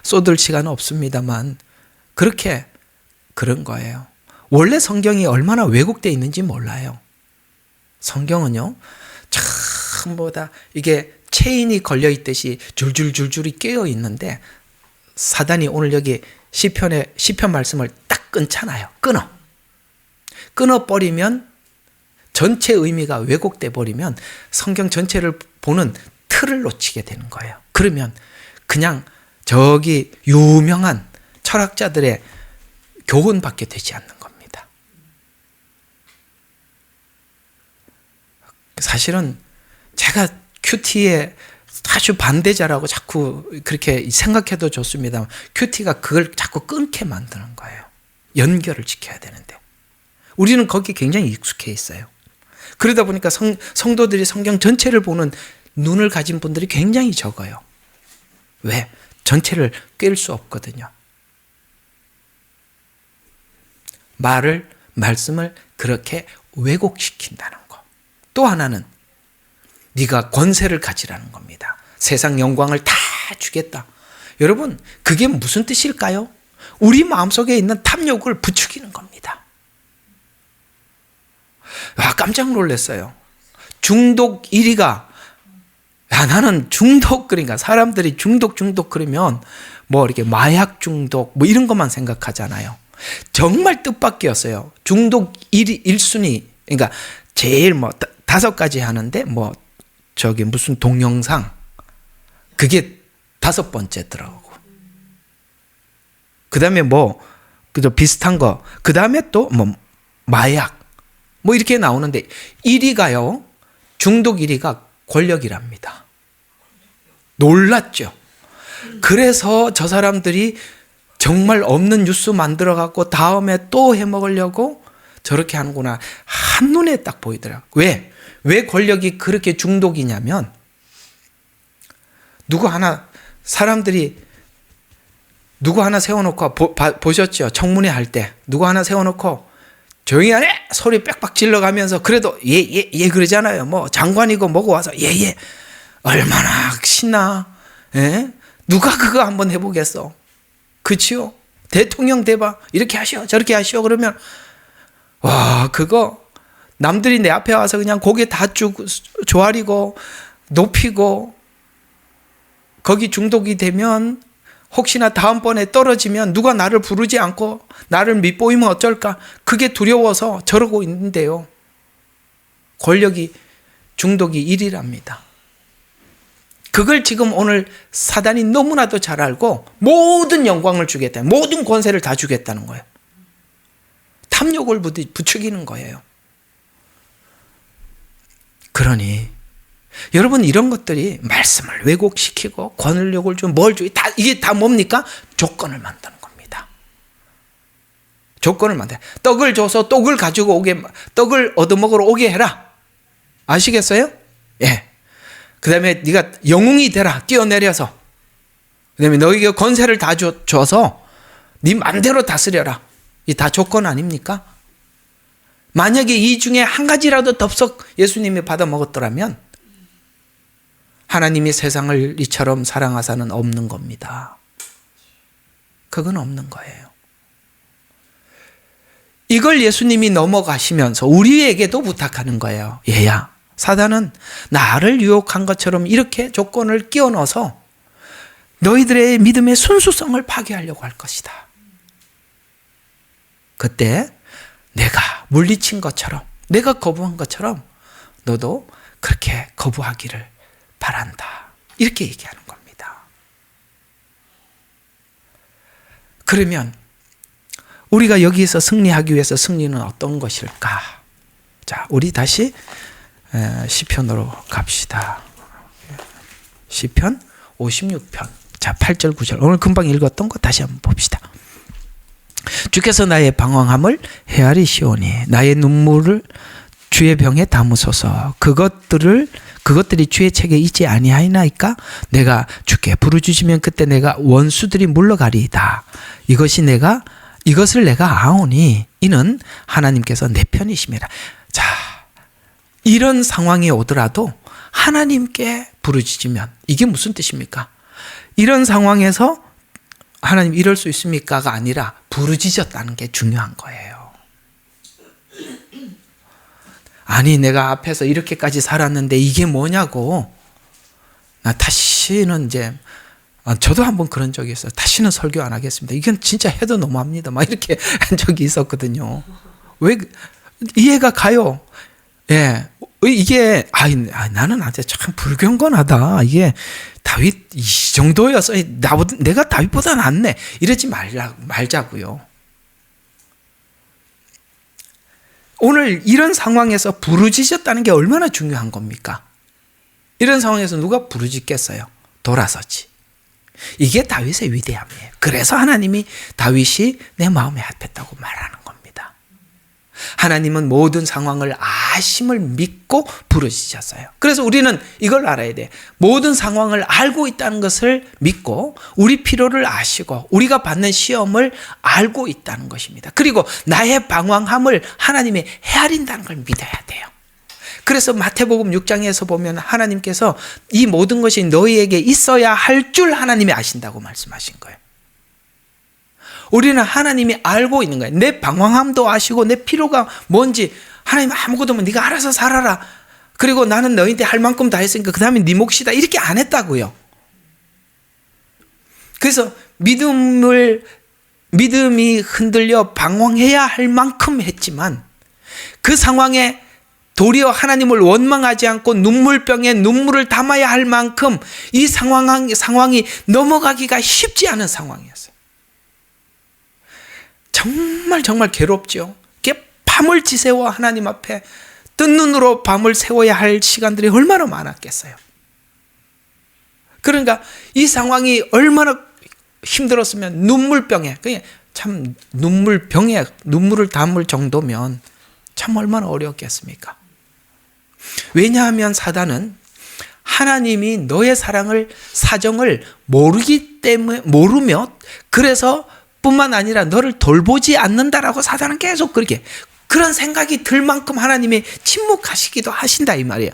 쏟을 시간은 없습니다만, 그렇게 그런 거예요. 원래 성경이 얼마나 왜곡되어 있는지 몰라요. 성경은요, 전부 다 이게 체인이 걸려 있듯이 줄줄줄줄이 깨어 있는데, 사단이 오늘 여기 시편 말씀을 딱 끊잖아요. 끊어버리면, 전체 의미가 왜곡돼 버리면 성경 전체를 보는 틀을 놓치게 되는 거예요. 그러면 그냥 저기 유명한 철학자들의 교훈밖에 되지 않는 겁니다. 사실은 제가 큐티에 아주 반대자라고 자꾸 그렇게 생각해도 좋습니다. 큐티가 그걸 자꾸 끊게 만드는 거예요. 연결을 지켜야 되는데. 우리는 거기에 굉장히 익숙해 있어요. 그러다 보니까 성도들이 성경 전체를 보는 눈을 가진 분들이 굉장히 적어요. 왜? 전체를 꿰일 수 없거든요. 말씀을 그렇게 왜곡시킨다는 거. 또 하나는 네가 권세를 가지라는 겁니다. 세상 영광을 다 주겠다. 여러분, 그게 무슨 뜻일까요? 우리 마음속에 있는 탐욕을 부추기는 겁니다. 깜짝 놀랐어요. 중독 1위가 나는 중독, 그러니까 사람들이 중독 그러면 뭐 이렇게 마약 중독 뭐 이런 것만 생각하잖아요. 정말 뜻밖이었어요. 중독 1순위, 그러니까 제일 뭐 5가지 하는데 뭐 저기 무슨 동영상, 그게 5번째 들어오고, 그 다음에 뭐 그저 비슷한 거, 그 다음에 또 뭐 마약 뭐 이렇게 나오는데 1위가요, 중독 1위가 권력이랍니다. 놀랐죠. 그래서 저 사람들이 정말 없는 뉴스 만들어 갖고 다음에 또 해먹으려고 저렇게 하는구나, 한눈에 딱 보이더라고요. 왜 권력이 그렇게 중독이냐면, 사람들이 누구 하나 세워놓고 보셨죠? 청문회 할 때 누구 하나 세워놓고 조용히 하네 소리 빽빽 질러가면서 그래도 예 그러잖아요. 뭐 장관이고 뭐고 와서 예 얼마나 신나. 예? 누가 그거 한번 해보겠어? 그치요? 대통령 대박 이렇게 하시오 저렇게 하시오 그러면 와, 그거 남들이 내 앞에 와서 그냥 고개 다 쭉 조아리고 높이고, 거기 중독이 되면 혹시나 다음번에 떨어지면 누가 나를 부르지 않고 나를 밉보이면 어쩔까, 그게 두려워서 저러고 있는데요. 권력이 중독이 1위랍니다. 그걸 지금 오늘 사단이 너무나도 잘 알고 모든 영광을 주겠다, 모든 권세를 다 주겠다는 거예요. 탐욕을 부추기는 거예요. 그러니 여러분, 이런 것들이 말씀을 왜곡시키고 권력을 좀 뭘 주고 이게 다 뭡니까? 조건을 만드는 겁니다. 조건을 만들어. 떡을 줘서 떡을 가지고 오게, 떡을 얻어먹으러 오게 해라. 아시겠어요? 예. 그 다음에 네가 영웅이 되라. 뛰어내려서. 그 다음에 너에게 권세를 다 줘서 네 맘대로 다스려라. 이 다 조건 아닙니까? 만약에 이 중에 한 가지라도 덥석 예수님이 받아 먹었더라면 하나님이 세상을 이처럼 사랑하사는 없는 겁니다. 그건 없는 거예요. 이걸 예수님이 넘어가시면서 우리에게도 부탁하는 거예요. 얘야, 사단은 나를 유혹한 것처럼 이렇게 조건을 끼워 넣어서 너희들의 믿음의 순수성을 파괴하려고 할 것이다. 그때 내가 물리친 것처럼, 내가 거부한 것처럼 너도 그렇게 거부하기를 바란다. 이렇게 얘기하는 겁니다. 그러면 우리가 여기에서 승리하기 위해서 승리는 어떤 것일까? 자, 우리 다시 시편으로 갑시다. 시편 56편. 자, 8절 9절. 오늘 금방 읽었던 거 다시 한번 봅시다. 주께서 나의 방황함을 헤아리시오니 나의 눈물을 주의 병에 담으소서. 그것들이 주의 책에 있지 아니하이나이까? 내가 주께 부르주시면 그때 내가 원수들이 물러가리이다. 이것을 내가 아오니 이는 하나님께서 내 편이심이라. 자, 이런 상황이 오더라도 하나님께 부르짖으면 이게 무슨 뜻입니까? 이런 상황에서 하나님 이럴 수 있습니까가 아니라 부르짖었다는 게 중요한 거예요. 아니, 내가 앞에서 이렇게까지 살았는데 이게 뭐냐고. 나 다시는 저도 한번 그런 적이 있어요. 다시는 설교 안 하겠습니다. 이건 진짜 해도 너무합니다. 막 이렇게 한 적이 있었거든요. 왜 이해가 가요? 예, 이게 나는 아주 참 불경건하다. 이게 다윗 이 정도여서 내가 다윗보다 낫네. 이러지 말자고요. 오늘 이런 상황에서 부르짖었다는 게 얼마나 중요한 겁니까? 이런 상황에서 누가 부르짖겠어요? 돌아서지. 이게 다윗의 위대함이에요. 그래서 하나님이 다윗이 내 마음에 합했다고 말하는 겁니다. 하나님은 모든 상황을 아심을 믿고 부르짖었어요. 그래서 우리는 이걸 알아야 돼. 모든 상황을 알고 있다는 것을 믿고 우리 필요를 아시고 우리가 받는 시험을 알고 있다는 것입니다. 그리고 나의 방황함을 하나님이 헤아린다는 걸 믿어야 돼요. 그래서 마태복음 6장에서 보면 하나님께서 이 모든 것이 너희에게 있어야 할 줄 하나님이 아신다고 말씀하신 거예요. 우리는 하나님이 알고 있는 거예요. 내 방황함도 아시고 내 필요가 뭔지 하나님 아무것도 없으면 네가 알아서 살아라. 그리고 나는 너희한테 할 만큼 다 했으니까 그 다음에 네 몫이다. 이렇게 안 했다고요. 그래서 믿음이 흔들려 방황해야 할 만큼 했지만 그 상황에 도리어 하나님을 원망하지 않고 눈물병에 눈물을 담아야 할 만큼 이 상황이 넘어가기가 쉽지 않은 상황이었어요. 정말 괴롭죠. 밤을 지새워 하나님 앞에 뜬 눈으로 밤을 새워야 할 시간들이 얼마나 많았겠어요. 그러니까 이 상황이 얼마나 힘들었으면 눈물병에, 참 눈물병에 눈물을 담을 정도면 참 얼마나 어려웠겠습니까? 왜냐하면 사단은 하나님이 너의 사정을 모르며 그래서 뿐만 아니라 너를 돌보지 않는다라고 사단은 계속 그런 생각이 들 만큼 하나님이 침묵하시기도 하신다 이 말이에요.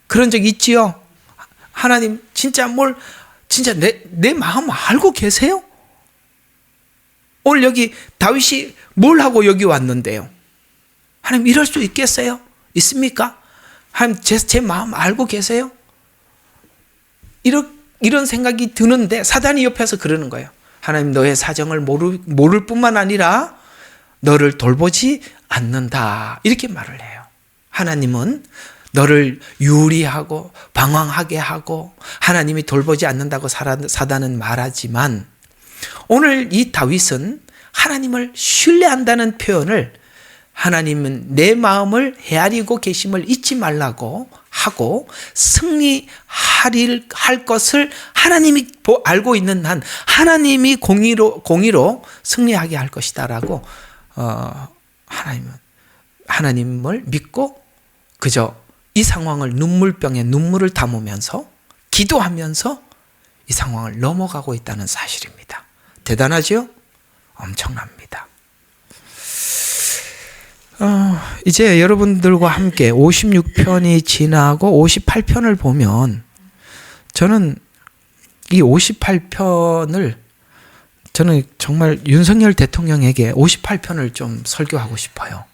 그런 적 있지요? 하나님 진짜 내 마음 알고 계세요? 오늘 여기 다윗이 뭘 하고 여기 왔는데요? 하나님 이럴 수 있겠어요? 있습니까? 하나님 제 마음 알고 계세요? 이런 생각이 드는데 사단이 옆에서 그러는 거예요. 하나님 너의 사정을 모를 뿐만 아니라 너를 돌보지 않는다. 이렇게 말을 해요. 하나님은 너를 유리하고 방황하게 하고 하나님이 돌보지 않는다고 사단은 말하지만 오늘 이 다윗은 하나님을 신뢰한다는 표현을 하나님은 내 마음을 헤아리고 계심을 잊지 말라고 하고 승리할 것을 하나님이 알고 있는 한 하나님이 공의로 승리하게 할 것이다라고 하나님을 믿고 그저 이 상황을 눈물병에 눈물을 담으면서 기도하면서 이 상황을 넘어가고 있다는 사실입니다. 대단하죠? 엄청납니다. 이제 여러분들과 함께 56편이 지나고 58편을 보면 저는 이 58편을 저는 정말 윤석열 대통령에게 58편을 좀 설교하고 싶어요.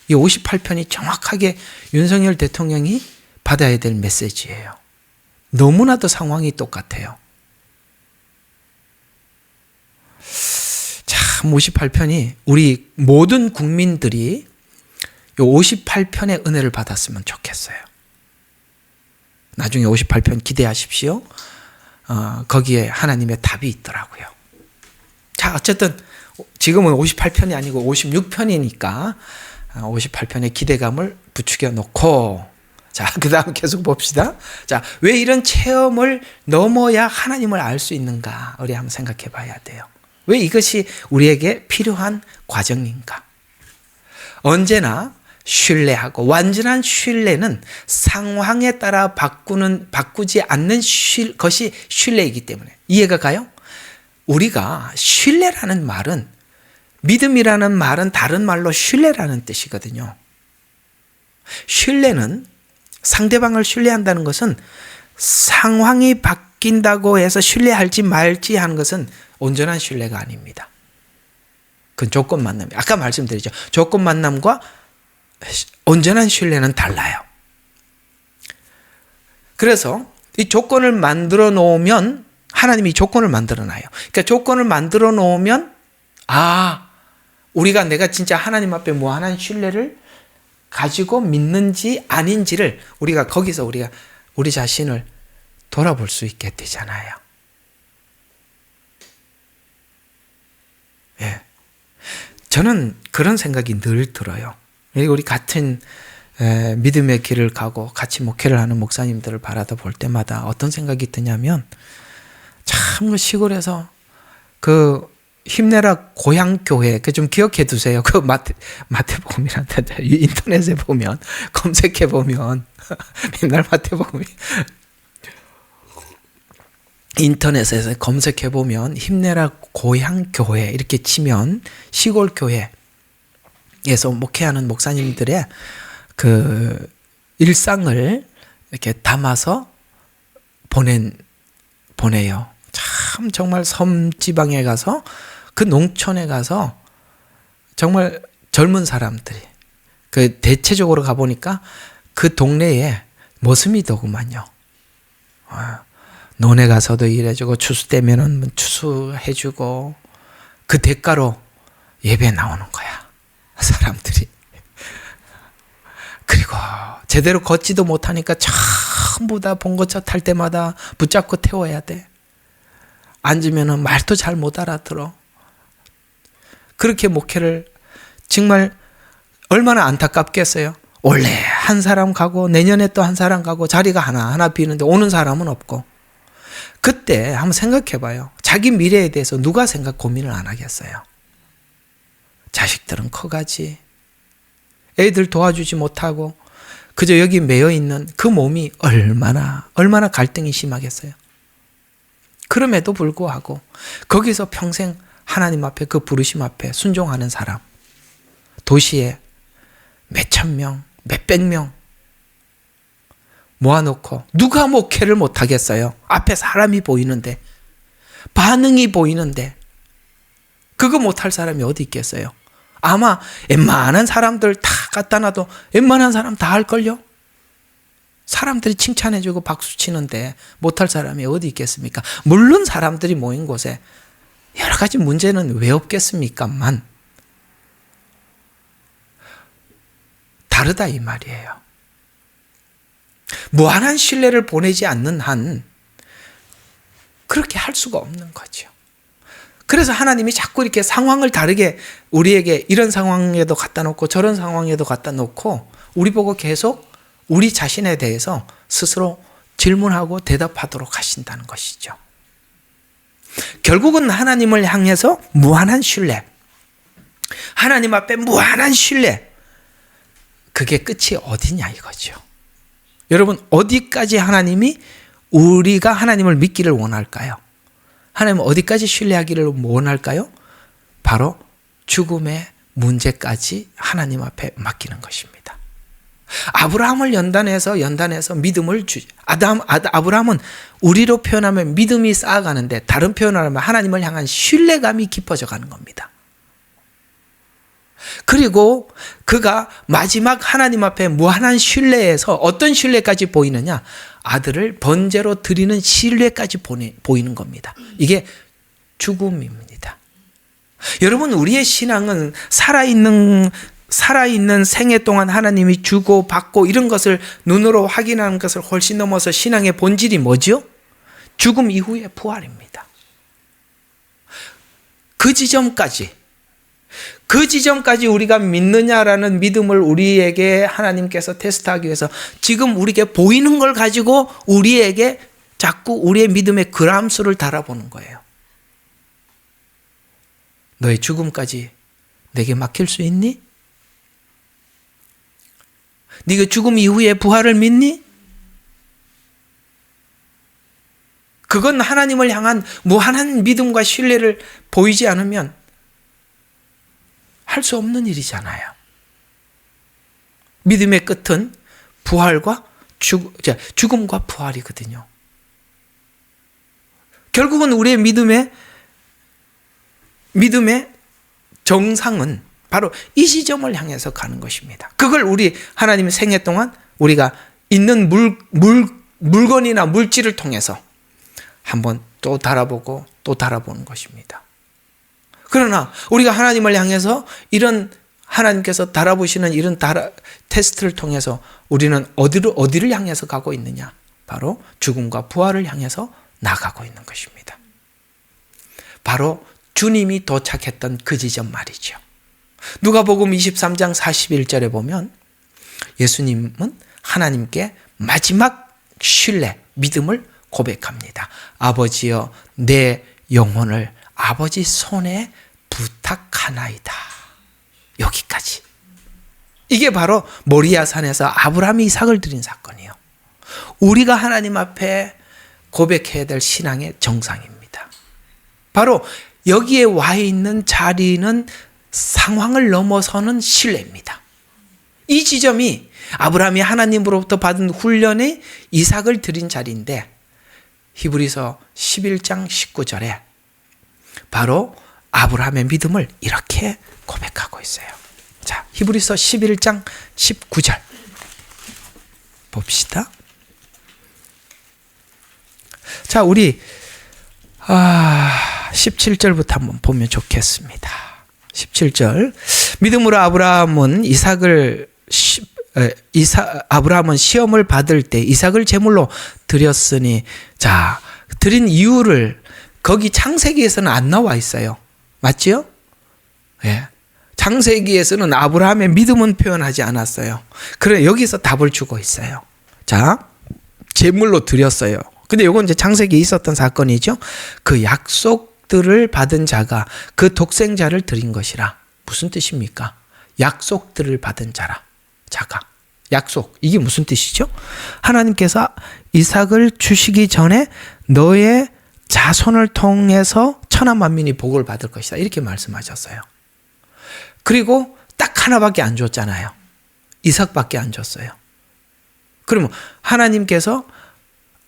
이 58편이 정확하게 윤석열 대통령이 받아야 될 메시지예요. 너무나도 상황이 똑같아요. 참 58편이 우리 모든 국민들이 이 58편의 은혜를 받았으면 좋겠어요. 나중에 58편 기대하십시오. 거기에 하나님의 답이 있더라고요. 자, 어쨌든 지금은 58편이 아니고 56편이니까 58편의 기대감을 부추겨 놓고 자, 그 다음 계속 봅시다. 자, 왜 이런 체험을 넘어야 하나님을 알 수 있는가? 우리 한번 생각해 봐야 돼요. 왜 이것이 우리에게 필요한 과정인가? 언제나 신뢰하고 완전한 신뢰는 상황에 따라 바꾸지 않는 것이 신뢰이기 때문에 이해가 가요? 우리가 신뢰라는 말은 믿음이라는 말은 다른 말로 신뢰라는 뜻이거든요. 신뢰는 상대방을 신뢰한다는 것은 상황이 바뀐다고 해서 신뢰할지 말지 하는 것은 온전한 신뢰가 아닙니다. 그건 조건 만남이에요. 아까 말씀드렸죠. 조건 만남과 온전한 신뢰는 달라요. 그래서 이 조건을 만들어 놓으면 하나님이 조건을 만들어 놔요. 그러니까 조건을 만들어 놓으면 내가 진짜 하나님 앞에 무한한 신뢰를 가지고 믿는지 아닌지를 우리가 거기서 우리 자신을 돌아볼 수 있게 되잖아요. 예. 저는 그런 생각이 늘 들어요. 우리 같은 믿음의 길을 가고 같이 목회를 하는 목사님들을 바라다 볼 때마다 어떤 생각이 드냐면, 참 시골에서 그 힘내라 고향교회, 그 좀 기억해 두세요. 그 마태복음이란다. 인터넷에 보면, 검색해 보면, 맨날 마태복음이, 인터넷에서 검색해 보면, 힘내라 고향교회, 이렇게 치면, 시골교회에서 목회하는 목사님들의 그 일상을 이렇게 담아서 보내요. 참 정말 섬지방에 가서, 그 농촌에 가서 정말 젊은 사람들이, 그 대체적으로 가보니까 그 동네에 모습이 더구만요. 논에 가서도 일해주고, 추수 때면은 추수해주고, 그 대가로 예배 나오는 거야, 사람들이. 그리고 제대로 걷지도 못하니까 전부 다 봉고차 탈 때마다 붙잡고 태워야 돼. 앉으면은 말도 잘 못 알아들어. 그렇게 목회를, 정말 얼마나 안타깝겠어요. 원래 한 사람 가고 내년에 또 한 사람 가고 자리가 하나 비는데 오는 사람은 없고. 그때 한번 생각해 봐요. 자기 미래에 대해서 누가 고민을 안 하겠어요. 자식들은 커가지, 애들 도와주지 못하고 그저 여기 매여 있는 그 몸이 얼마나 갈등이 심하겠어요. 그럼에도 불구하고 거기서 평생 하나님 앞에, 그 부르심 앞에 순종하는 사람, 도시에 몇천 명, 몇백 명 모아놓고 누가 목회를 못하겠어요? 앞에 사람이 보이는데, 반응이 보이는데, 그거 못할 사람이 어디 있겠어요? 아마 웬만한 사람들 다 갖다 놔도 웬만한 사람 다 할걸요? 사람들이 칭찬해주고 박수 치는데 못할 사람이 어디 있겠습니까? 물론 사람들이 모인 곳에 여러 가지 문제는 왜 없겠습니까만, 다르다 이 말이에요. 무한한 신뢰를 보내지 않는 한 그렇게 할 수가 없는 거죠. 그래서 하나님이 자꾸 이렇게 상황을 다르게 우리에게 이런 상황에도 갖다 놓고 저런 상황에도 갖다 놓고 우리 보고 계속 우리 자신에 대해서 스스로 질문하고 대답하도록 하신다는 것이죠. 결국은 하나님을 향해서 무한한 신뢰, 하나님 앞에 무한한 신뢰, 그게 끝이 어디냐 이거죠. 여러분, 어디까지 우리가 하나님을 믿기를 원할까요? 하나님은 어디까지 신뢰하기를 원할까요? 바로 죽음의 문제까지 하나님 앞에 맡기는 것입니다. 아브라함을 연단해서 믿음을 아브라함은 우리로 표현하면 믿음이 쌓아가는데, 다른 표현을 하면 하나님을 향한 신뢰감이 깊어져 가는 겁니다. 그리고 그가 마지막 하나님 앞에 무한한 신뢰에서 어떤 신뢰까지 보이느냐? 아들을 번제로 드리는 신뢰까지 보이는 겁니다. 이게 죽음입니다. 여러분, 우리의 신앙은 살아있는 생애 동안 하나님이 주고 받고 이런 것을 눈으로 확인하는 것을 훨씬 넘어서 신앙의 본질이 뭐죠? 죽음 이후의 부활입니다. 그 지점까지 우리가 믿느냐라는 믿음을 우리에게 하나님께서 테스트하기 위해서 지금 우리에게 보이는 걸 가지고 우리에게 자꾸 우리의 믿음의 그람수를 달아보는 거예요. 너의 죽음까지 내게 맡길 수 있니? 네가 죽음 이후에 부활을 믿니? 그건 하나님을 향한 무한한 믿음과 신뢰를 보이지 않으면 할 수 없는 일이잖아요. 믿음의 끝은 부활과 죽음과 부활이거든요. 결국은 우리의 믿음의 정상은 바로 이 지점을 향해서 가는 것입니다. 그걸 우리 하나님의 생애 동안 우리가 있는 물건이나 물질을 통해서 한번 또 달아보고 또 달아보는 것입니다. 그러나 우리가 하나님을 향해서 이런 하나님께서 달아보시는 이런 테스트를 통해서 우리는 어디를 향해서 가고 있느냐? 바로 죽음과 부활을 향해서 나가고 있는 것입니다. 바로 주님이 도착했던 그 지점 말이죠. 누가복음 23장 41절에 보면 예수님은 하나님께 마지막 신뢰, 믿음을 고백합니다. 아버지여, 내 영혼을 아버지 손에 부탁하나이다. 여기까지. 이게 바로 모리아 산에서 아브라함이 이삭을 드린 사건이에요. 우리가 하나님 앞에 고백해야 될 신앙의 정상입니다. 바로 여기에 와 있는 자리는 상황을 넘어서는 신뢰입니다. 이 지점이 아브라함이 하나님으로부터 받은 훈련에 이삭을 드린 자리인데, 히브리서 11장 19절에 바로 아브라함의 믿음을 이렇게 고백하고 있어요. 자, 히브리서 11장 19절 봅시다. 자, 우리 17절부터 한번 보면 좋겠습니다. 17절. 믿음으로 아브라함은 아브라함은 시험을 받을 때 이삭을 제물로 드렸으니, 자, 드린 이유를 거기 창세기에서는 안 나와 있어요. 맞지요? 예. 창세기에서는 아브라함의 믿음은 표현하지 않았어요. 그래, 여기서 답을 주고 있어요. 자, 제물로 드렸어요. 근데 이건 이제 창세기에 있었던 사건이죠. 그 약속들을 받은 자가 그 독생자를 드린 것이라. 무슨 뜻입니까? 약속들을 받은 자가. 약속. 이게 무슨 뜻이죠? 하나님께서 이삭을 주시기 전에 너의 자손을 통해서 천하 만민이 복을 받을 것이다. 이렇게 말씀하셨어요. 그리고 딱 하나밖에 안 줬잖아요. 이삭밖에 안 줬어요. 그러면 하나님께서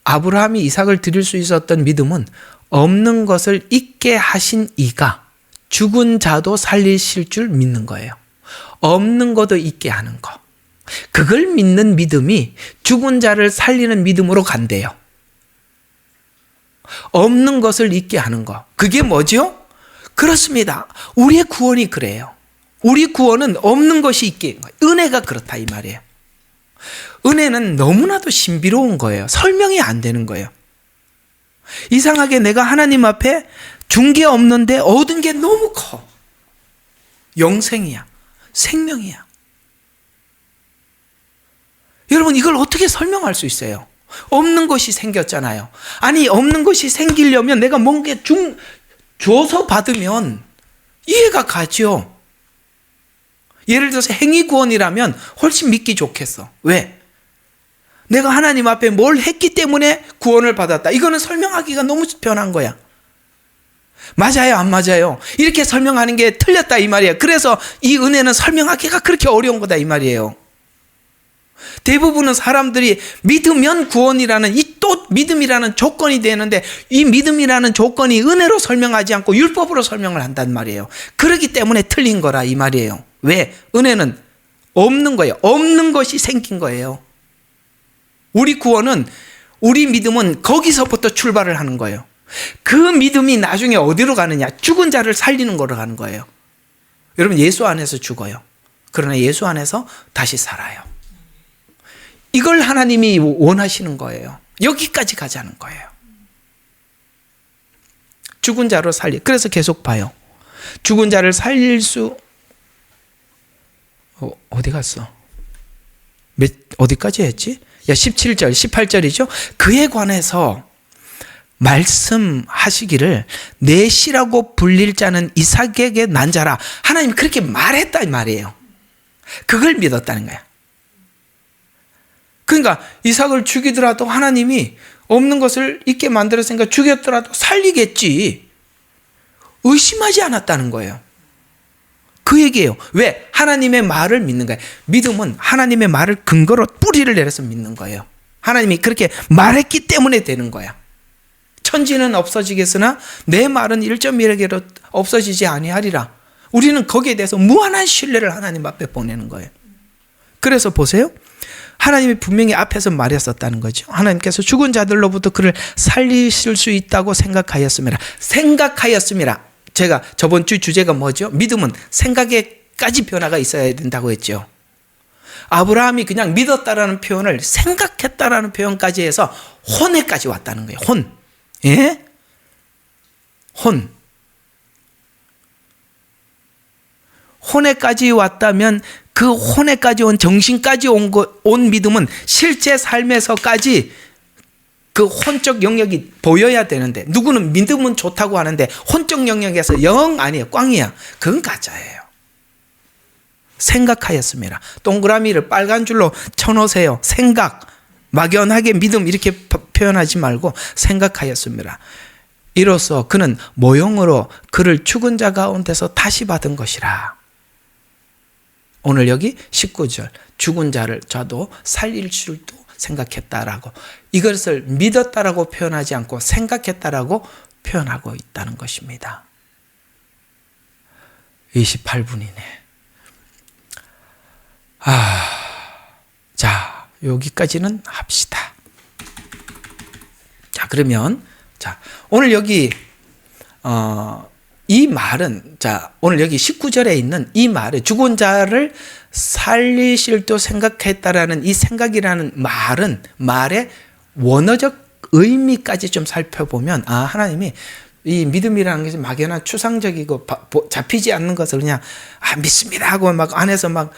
아브라함이 이삭을 드릴 수 있었던 믿음은 없는 것을 있게 하신 이가 죽은 자도 살리실 줄 믿는 거예요. 없는 것도 있게 하는 거. 그걸 믿는 믿음이 죽은 자를 살리는 믿음으로 간대요. 없는 것을 있게 하는 거. 그게 뭐죠? 그렇습니다. 우리의 구원이 그래요. 우리 구원은 없는 것이 있게. 은혜가 그렇다 이 말이에요. 은혜는 너무나도 신비로운 거예요. 설명이 안 되는 거예요. 이상하게 내가 하나님 앞에 준 게 없는데 얻은 게 너무 커. 영생이야. 생명이야. 여러분, 이걸 어떻게 설명할 수 있어요? 없는 것이 생겼잖아요. 아니, 없는 것이 생기려면 내가 뭔가 줘서 받으면 이해가 가죠. 예를 들어서 행위구원이라면 훨씬 믿기 좋겠어. 왜? 내가 하나님 앞에 뭘 했기 때문에 구원을 받았다. 이거는 설명하기가 너무 편한 거야. 맞아요, 안 맞아요? 이렇게 설명하는 게 틀렸다 이 말이에요. 그래서 이 은혜는 설명하기가 그렇게 어려운 거다 이 말이에요. 대부분은 사람들이 믿으면 구원이라는 이 또 믿음이라는 조건이 되는데, 이 믿음이라는 조건이 은혜로 설명하지 않고 율법으로 설명을 한단 말이에요. 그렇기 때문에 틀린 거라 이 말이에요. 왜? 은혜는 없는 거예요. 없는 것이 생긴 거예요. 우리 구원은, 우리 믿음은 거기서부터 출발을 하는 거예요. 그 믿음이 나중에 어디로 가느냐? 죽은 자를 살리는 거로 가는 거예요. 여러분, 예수 안에서 죽어요. 그러나 예수 안에서 다시 살아요. 이걸 하나님이 원하시는 거예요. 여기까지 가자는 거예요. 죽은 자로 그래서 계속 봐요. 죽은 자를 살릴 수, 어디 갔어? 어디까지 했지? 17절, 18절이죠? 그에 관해서 말씀하시기를 내 씨라고 불릴 자는 이삭에게 난 자라. 하나님 그렇게 말했다 이 말이에요. 그걸 믿었다는 거야. 그러니까 이삭을 죽이더라도 하나님이 없는 것을 있게 만들었으니까 죽였더라도 살리겠지. 의심하지 않았다는 거예요. 그 얘기예요. 왜? 하나님의 말을 믿는 거예요. 믿음은 하나님의 말을 근거로 뿌리를 내려서 믿는 거예요. 하나님이 그렇게 말했기 때문에 되는 거야. 천지는 없어지겠으나 내 말은 1.1개로 없어지지 아니하리라. 우리는 거기에 대해서 무한한 신뢰를 하나님 앞에 보내는 거예요. 그래서 보세요. 하나님이 분명히 앞에서 말했었다는 거죠. 하나님께서 죽은 자들로부터 그를 살리실 수 있다고 생각하였음이라. 생각하였음이라. 제가 저번 주 주제가 뭐죠? 믿음은 생각에까지 변화가 있어야 된다고 했죠. 아브라함이 그냥 믿었다라는 표현을 생각했다라는 표현까지 해서 혼에까지 왔다는 거예요. 혼. 예? 혼. 혼에까지 왔다면 그 혼에까지 온, 정신까지 온 믿음은 실제 삶에서까지 그 혼적 영역이 보여야 되는데, 누구는 믿음은 좋다고 하는데 혼적 영역에서 영 아니에요. 꽝이야. 그건 가짜예요. 생각하였습니다. 동그라미를 빨간 줄로 쳐놓으세요. 생각. 막연하게 믿음 이렇게 표현하지 말고 생각하였습니다. 이로써 그는 모형으로 그를 죽은 자 가운데서 다시 받은 것이라. 오늘 여기 19절, 죽은 자를 저도 살릴 줄도 생각했다라고, 이것을 믿었다라고 표현하지 않고 생각했다라고 표현하고 있다는 것입니다. 28분이네. 자, 여기까지는 합시다. 자, 그러면 오늘 여기 이 말은, 오늘 여기 19절에 있는 이 말을, 죽은 자를 살리실 또 생각했다라는 이 생각이라는 말의 원어적 의미까지 좀 살펴보면, 하나님이 이 믿음이라는 것이 막연한 추상적이고 잡히지 않는 것을 그냥 믿습니다 하고 막 안에서 막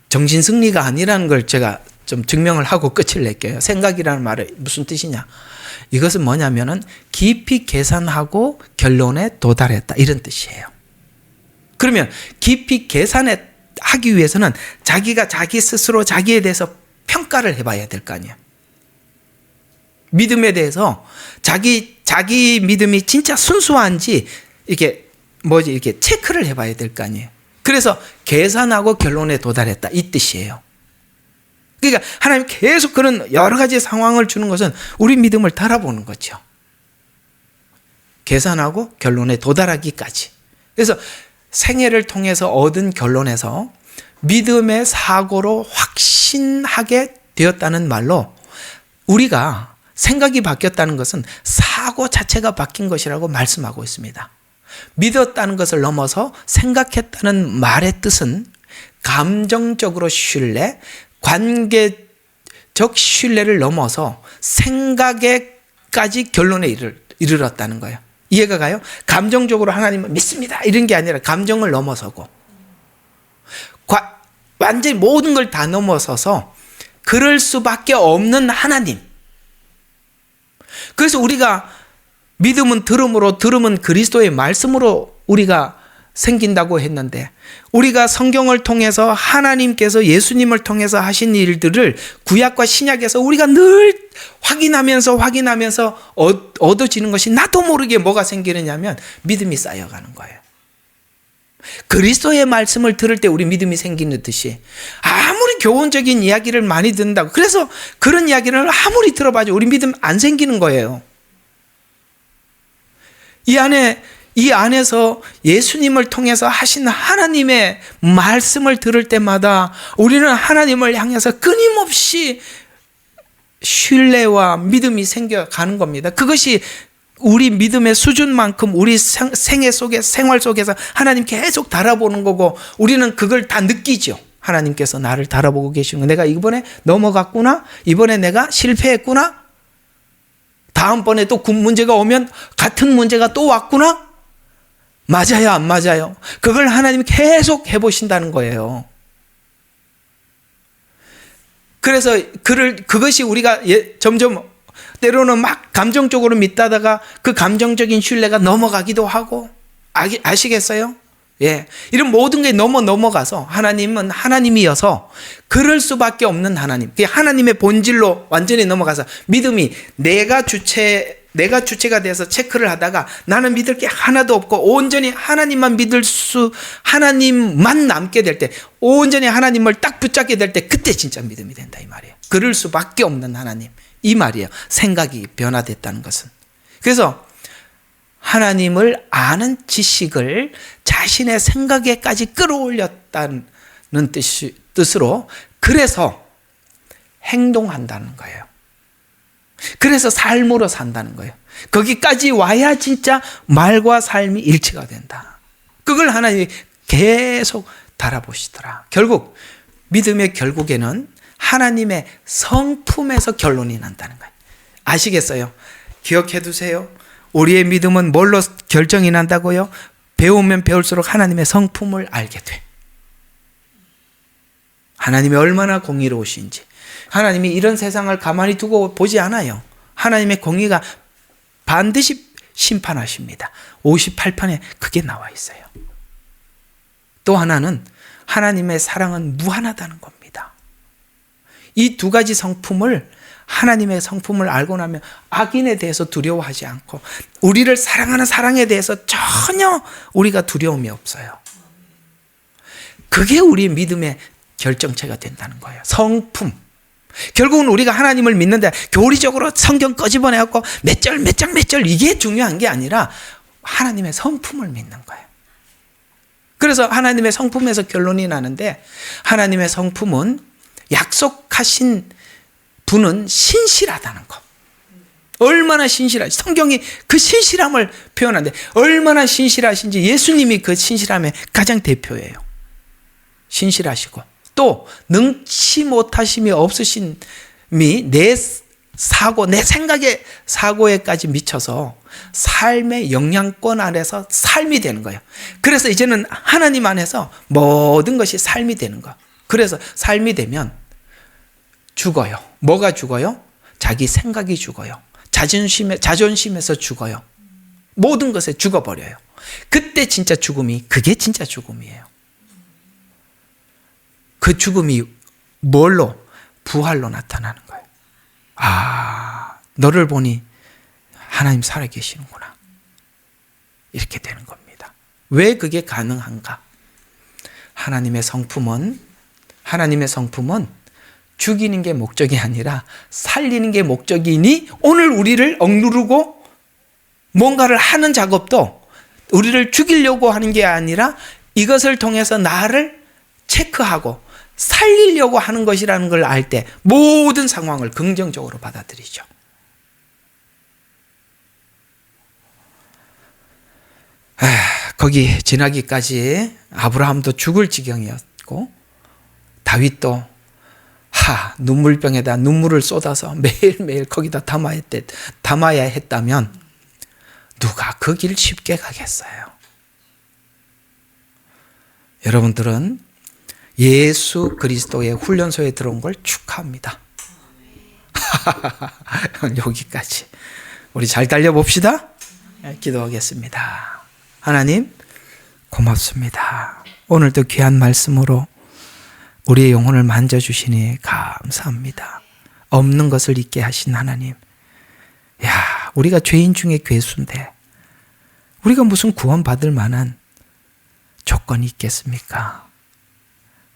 정신승리가 아니라는 걸 제가 좀 증명을 하고 끝을 낼게요. 생각이라는 말은 무슨 뜻이냐? 이것은 뭐냐면은 깊이 계산하고 결론에 도달했다, 이런 뜻이에요. 그러면 깊이 계산하기 위해서는 자기가 자기 스스로 자기에 대해서 평가를 해봐야 될 거 아니에요. 믿음에 대해서 자기 믿음이 진짜 순수한지 이렇게 체크를 해봐야 될 거 아니에요. 그래서 계산하고 결론에 도달했다, 이 뜻이에요. 그러니까 하나님 계속 그런 여러 가지 상황을 주는 것은 우리 믿음을 달아보는 거죠. 계산하고 결론에 도달하기까지. 그래서 생애를 통해서 얻은 결론에서 믿음의 사고로 확신하게 되었다는 말로, 우리가 생각이 바뀌었다는 것은 사고 자체가 바뀐 것이라고 말씀하고 있습니다. 믿었다는 것을 넘어서 생각했다는 말의 뜻은 감정적으로 신뢰, 관계적 신뢰를 넘어서 생각에까지 결론에 이르렀다는 거예요. 이해가 가요? 감정적으로 하나님을 믿습니다 이런 게 아니라 감정을 넘어서고 완전히 모든 걸 다 넘어서서 그럴 수밖에 없는 하나님. 그래서 우리가 믿음은 들음으로, 들음은 그리스도의 말씀으로 우리가 생긴다고 했는데, 우리가 성경을 통해서 하나님께서 예수님을 통해서 하신 일들을 구약과 신약에서 우리가 늘 확인하면서 얻어지는 것이, 나도 모르게 뭐가 생기느냐면 믿음이 쌓여가는 거예요. 그리스도의 말씀을 들을 때 우리 믿음이 생기는 듯이, 아무리 교훈적인 이야기를 많이 듣는다고, 그래서 그런 이야기를 아무리 들어봐도 우리 믿음 안 생기는 거예요. 이 안에서 예수님을 통해서 하신 하나님의 말씀을 들을 때마다 우리는 하나님을 향해서 끊임없이 신뢰와 믿음이 생겨가는 겁니다. 그것이 우리 믿음의 수준만큼 우리 생애 속에, 생활 속에서 하나님 계속 달아보는 거고, 우리는 그걸 다 느끼죠. 하나님께서 나를 달아보고 계시는 거. 내가 이번에 넘어갔구나, 이번에 내가 실패했구나, 다음번에 또 문제가 오면 같은 문제가 또 왔구나, 맞아요 안 맞아요? 그걸 하나님이 계속 해보신다는 거예요. 그래서 그것이 우리가 점점 때로는 막 감정적으로 믿다가 그 감정적인 신뢰가 넘어가기도 하고, 아시겠어요? 예, 이런 모든 게 넘어가서 하나님은 하나님이어서 그럴 수밖에 없는 하나님, 하나님의 본질로 완전히 넘어가서 믿음이 내가 주체가 돼서 체크를 하다가 나는 믿을 게 하나도 없고 온전히 하나님만 하나님만 남게 될 때, 온전히 하나님을 딱 붙잡게 될 때, 그때 진짜 믿음이 된다, 이 말이에요. 그럴 수밖에 없는 하나님, 이 말이에요. 생각이 변화됐다는 것은. 그래서 하나님을 아는 지식을 자신의 생각에까지 끌어올렸다는 뜻으로, 그래서 행동한다는 거예요. 그래서 삶으로 산다는 거예요. 거기까지 와야 진짜 말과 삶이 일치가 된다. 그걸 하나님이 계속 달아보시더라. 결국 믿음의 결국에는 하나님의 성품에서 결론이 난다는 거예요. 아시겠어요? 기억해 두세요. 우리의 믿음은 뭘로 결정이 난다고요? 배우면 배울수록 하나님의 성품을 알게 돼. 하나님이 얼마나 공의로우신지. 하나님이 이런 세상을 가만히 두고 보지 않아요. 하나님의 공의가 반드시 심판하십니다. 58편에 그게 나와 있어요. 또 하나는 하나님의 사랑은 무한하다는 겁니다. 이 두 가지 성품을, 하나님의 성품을 알고 나면 악인에 대해서 두려워하지 않고 우리를 사랑하는 사랑에 대해서 전혀 우리가 두려움이 없어요. 그게 우리의 믿음의 결정체가 된다는 거예요. 성품. 결국은 우리가 하나님을 믿는데 교리적으로 성경 꺼집어내갖고 몇 절 몇 장 몇 절 이게 중요한 게 아니라 하나님의 성품을 믿는 거예요. 그래서 하나님의 성품에서 결론이 나는데, 하나님의 성품은 약속하신 분은 신실하다는 것. 얼마나 신실하지. 성경이 그 신실함을 표현하는데 얼마나 신실하신지 예수님이 그 신실함의 가장 대표예요. 신실하시고 또 능치 못하심이 없으심이 내 사고, 내 생각의 사고에까지 미쳐서 삶의 영향권 안에서 삶이 되는 거예요. 그래서 이제는 하나님 안에서 모든 것이 삶이 되는 거예요. 그래서 삶이 되면 죽어요. 뭐가 죽어요? 자기 생각이 죽어요. 자존심에서 죽어요. 모든 것에 죽어버려요. 그때 진짜 죽음이, 그게 진짜 죽음이에요. 그 죽음이 뭘로? 부활로 나타나는 거예요. 아, 너를 보니 하나님 살아계시는구나. 이렇게 되는 겁니다. 왜 그게 가능한가? 하나님의 성품은 죽이는 게 목적이 아니라 살리는 게 목적이니, 오늘 우리를 억누르고 뭔가를 하는 작업도 우리를 죽이려고 하는 게 아니라 이것을 통해서 나를 체크하고 살리려고 하는 것이라는 걸 알 때 모든 상황을 긍정적으로 받아들이죠. 거기 지나기까지 아브라함도 죽을 지경이었고, 다윗도 눈물병에다 눈물을 쏟아서 매일매일 거기다 담아야 했다면 누가 그 길 쉽게 가겠어요? 여러분들은 예수 그리스도의 훈련소에 들어온 걸 축하합니다. 여기까지. 우리 잘 달려봅시다. 기도하겠습니다. 하나님, 고맙습니다. 오늘도 귀한 말씀으로 우리의 영혼을 만져주시니 감사합니다. 없는 것을 있게 하신 하나님. 야, 우리가 죄인 중에 괴수인데 우리가 무슨 구원받을 만한 조건이 있겠습니까?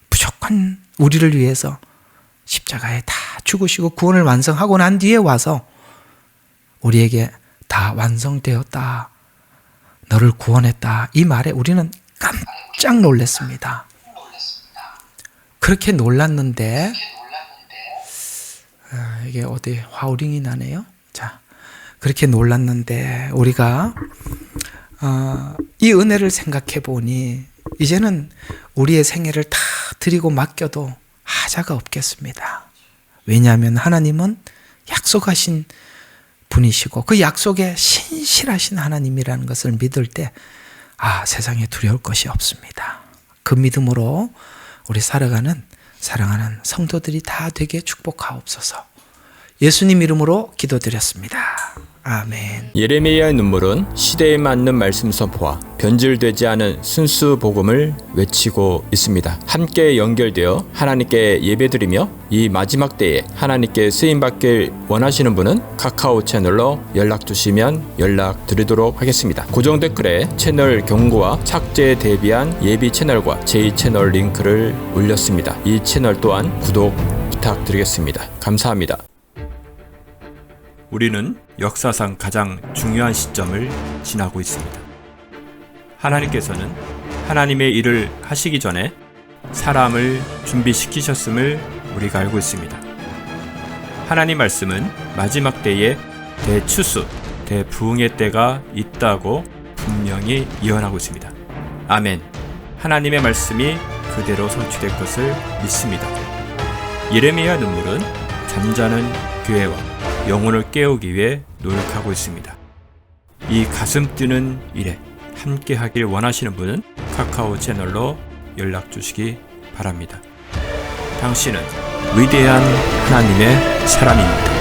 무조건 우리를 위해서 십자가에 다 죽으시고 구원을 완성하고 난 뒤에 와서 우리에게 다 완성되었다, 너를 구원했다, 이 말에 우리는 깜짝 놀랐습니다. 그렇게 놀랐는데, 이게 어디 화우링이 나네요. 자, 그렇게 놀랐는데 우리가 이 은혜를 생각해 보니 이제는 우리의 생애를 다 드리고 맡겨도 하자가 없겠습니다. 왜냐하면 하나님은 약속하신 분이시고 그 약속에 신실하신 하나님이라는 것을 믿을 때 세상에 두려울 것이 없습니다. 그 믿음으로 우리 살아가는 사랑하는 성도들이 다 되게 축복하옵소서. 예수님 이름으로 기도드렸습니다. 아멘. 예레미야의 눈물은 시대에 맞는 말씀 선포와 변질되지 않은 순수 복음을 외치고 있습니다. 함께 연결되어 하나님께 예배드리며 이 마지막 때에 하나님께 쓰임받길 원하시는 분은 카카오 채널로 연락 주시면 연락드리도록 하겠습니다. 고정 댓글에 채널 경고와 착제에 대비한 예비 채널과 제2채널 링크를 올렸습니다. 이 채널 또한 구독 부탁드리겠습니다. 감사합니다. 우리는 역사상 가장 중요한 시점을 지나고 있습니다. 하나님께서는 하나님의 일을 하시기 전에 사람을 준비시키셨음을 우리가 알고 있습니다. 하나님 말씀은 마지막 때에 대추수, 대부흥의 때가 있다고 분명히 예언하고 있습니다. 아멘. 하나님의 말씀이 그대로 성취될 것을 믿습니다. 예레미야 눈물은 잠자는 교회와 영혼을 깨우기 위해 노력하고 있습니다. 이 가슴 뛰는 일에 함께 하길 원하시는 분은 카카오 채널로 연락 주시기 바랍니다. 당신은 위대한 하나님의 사람입니다.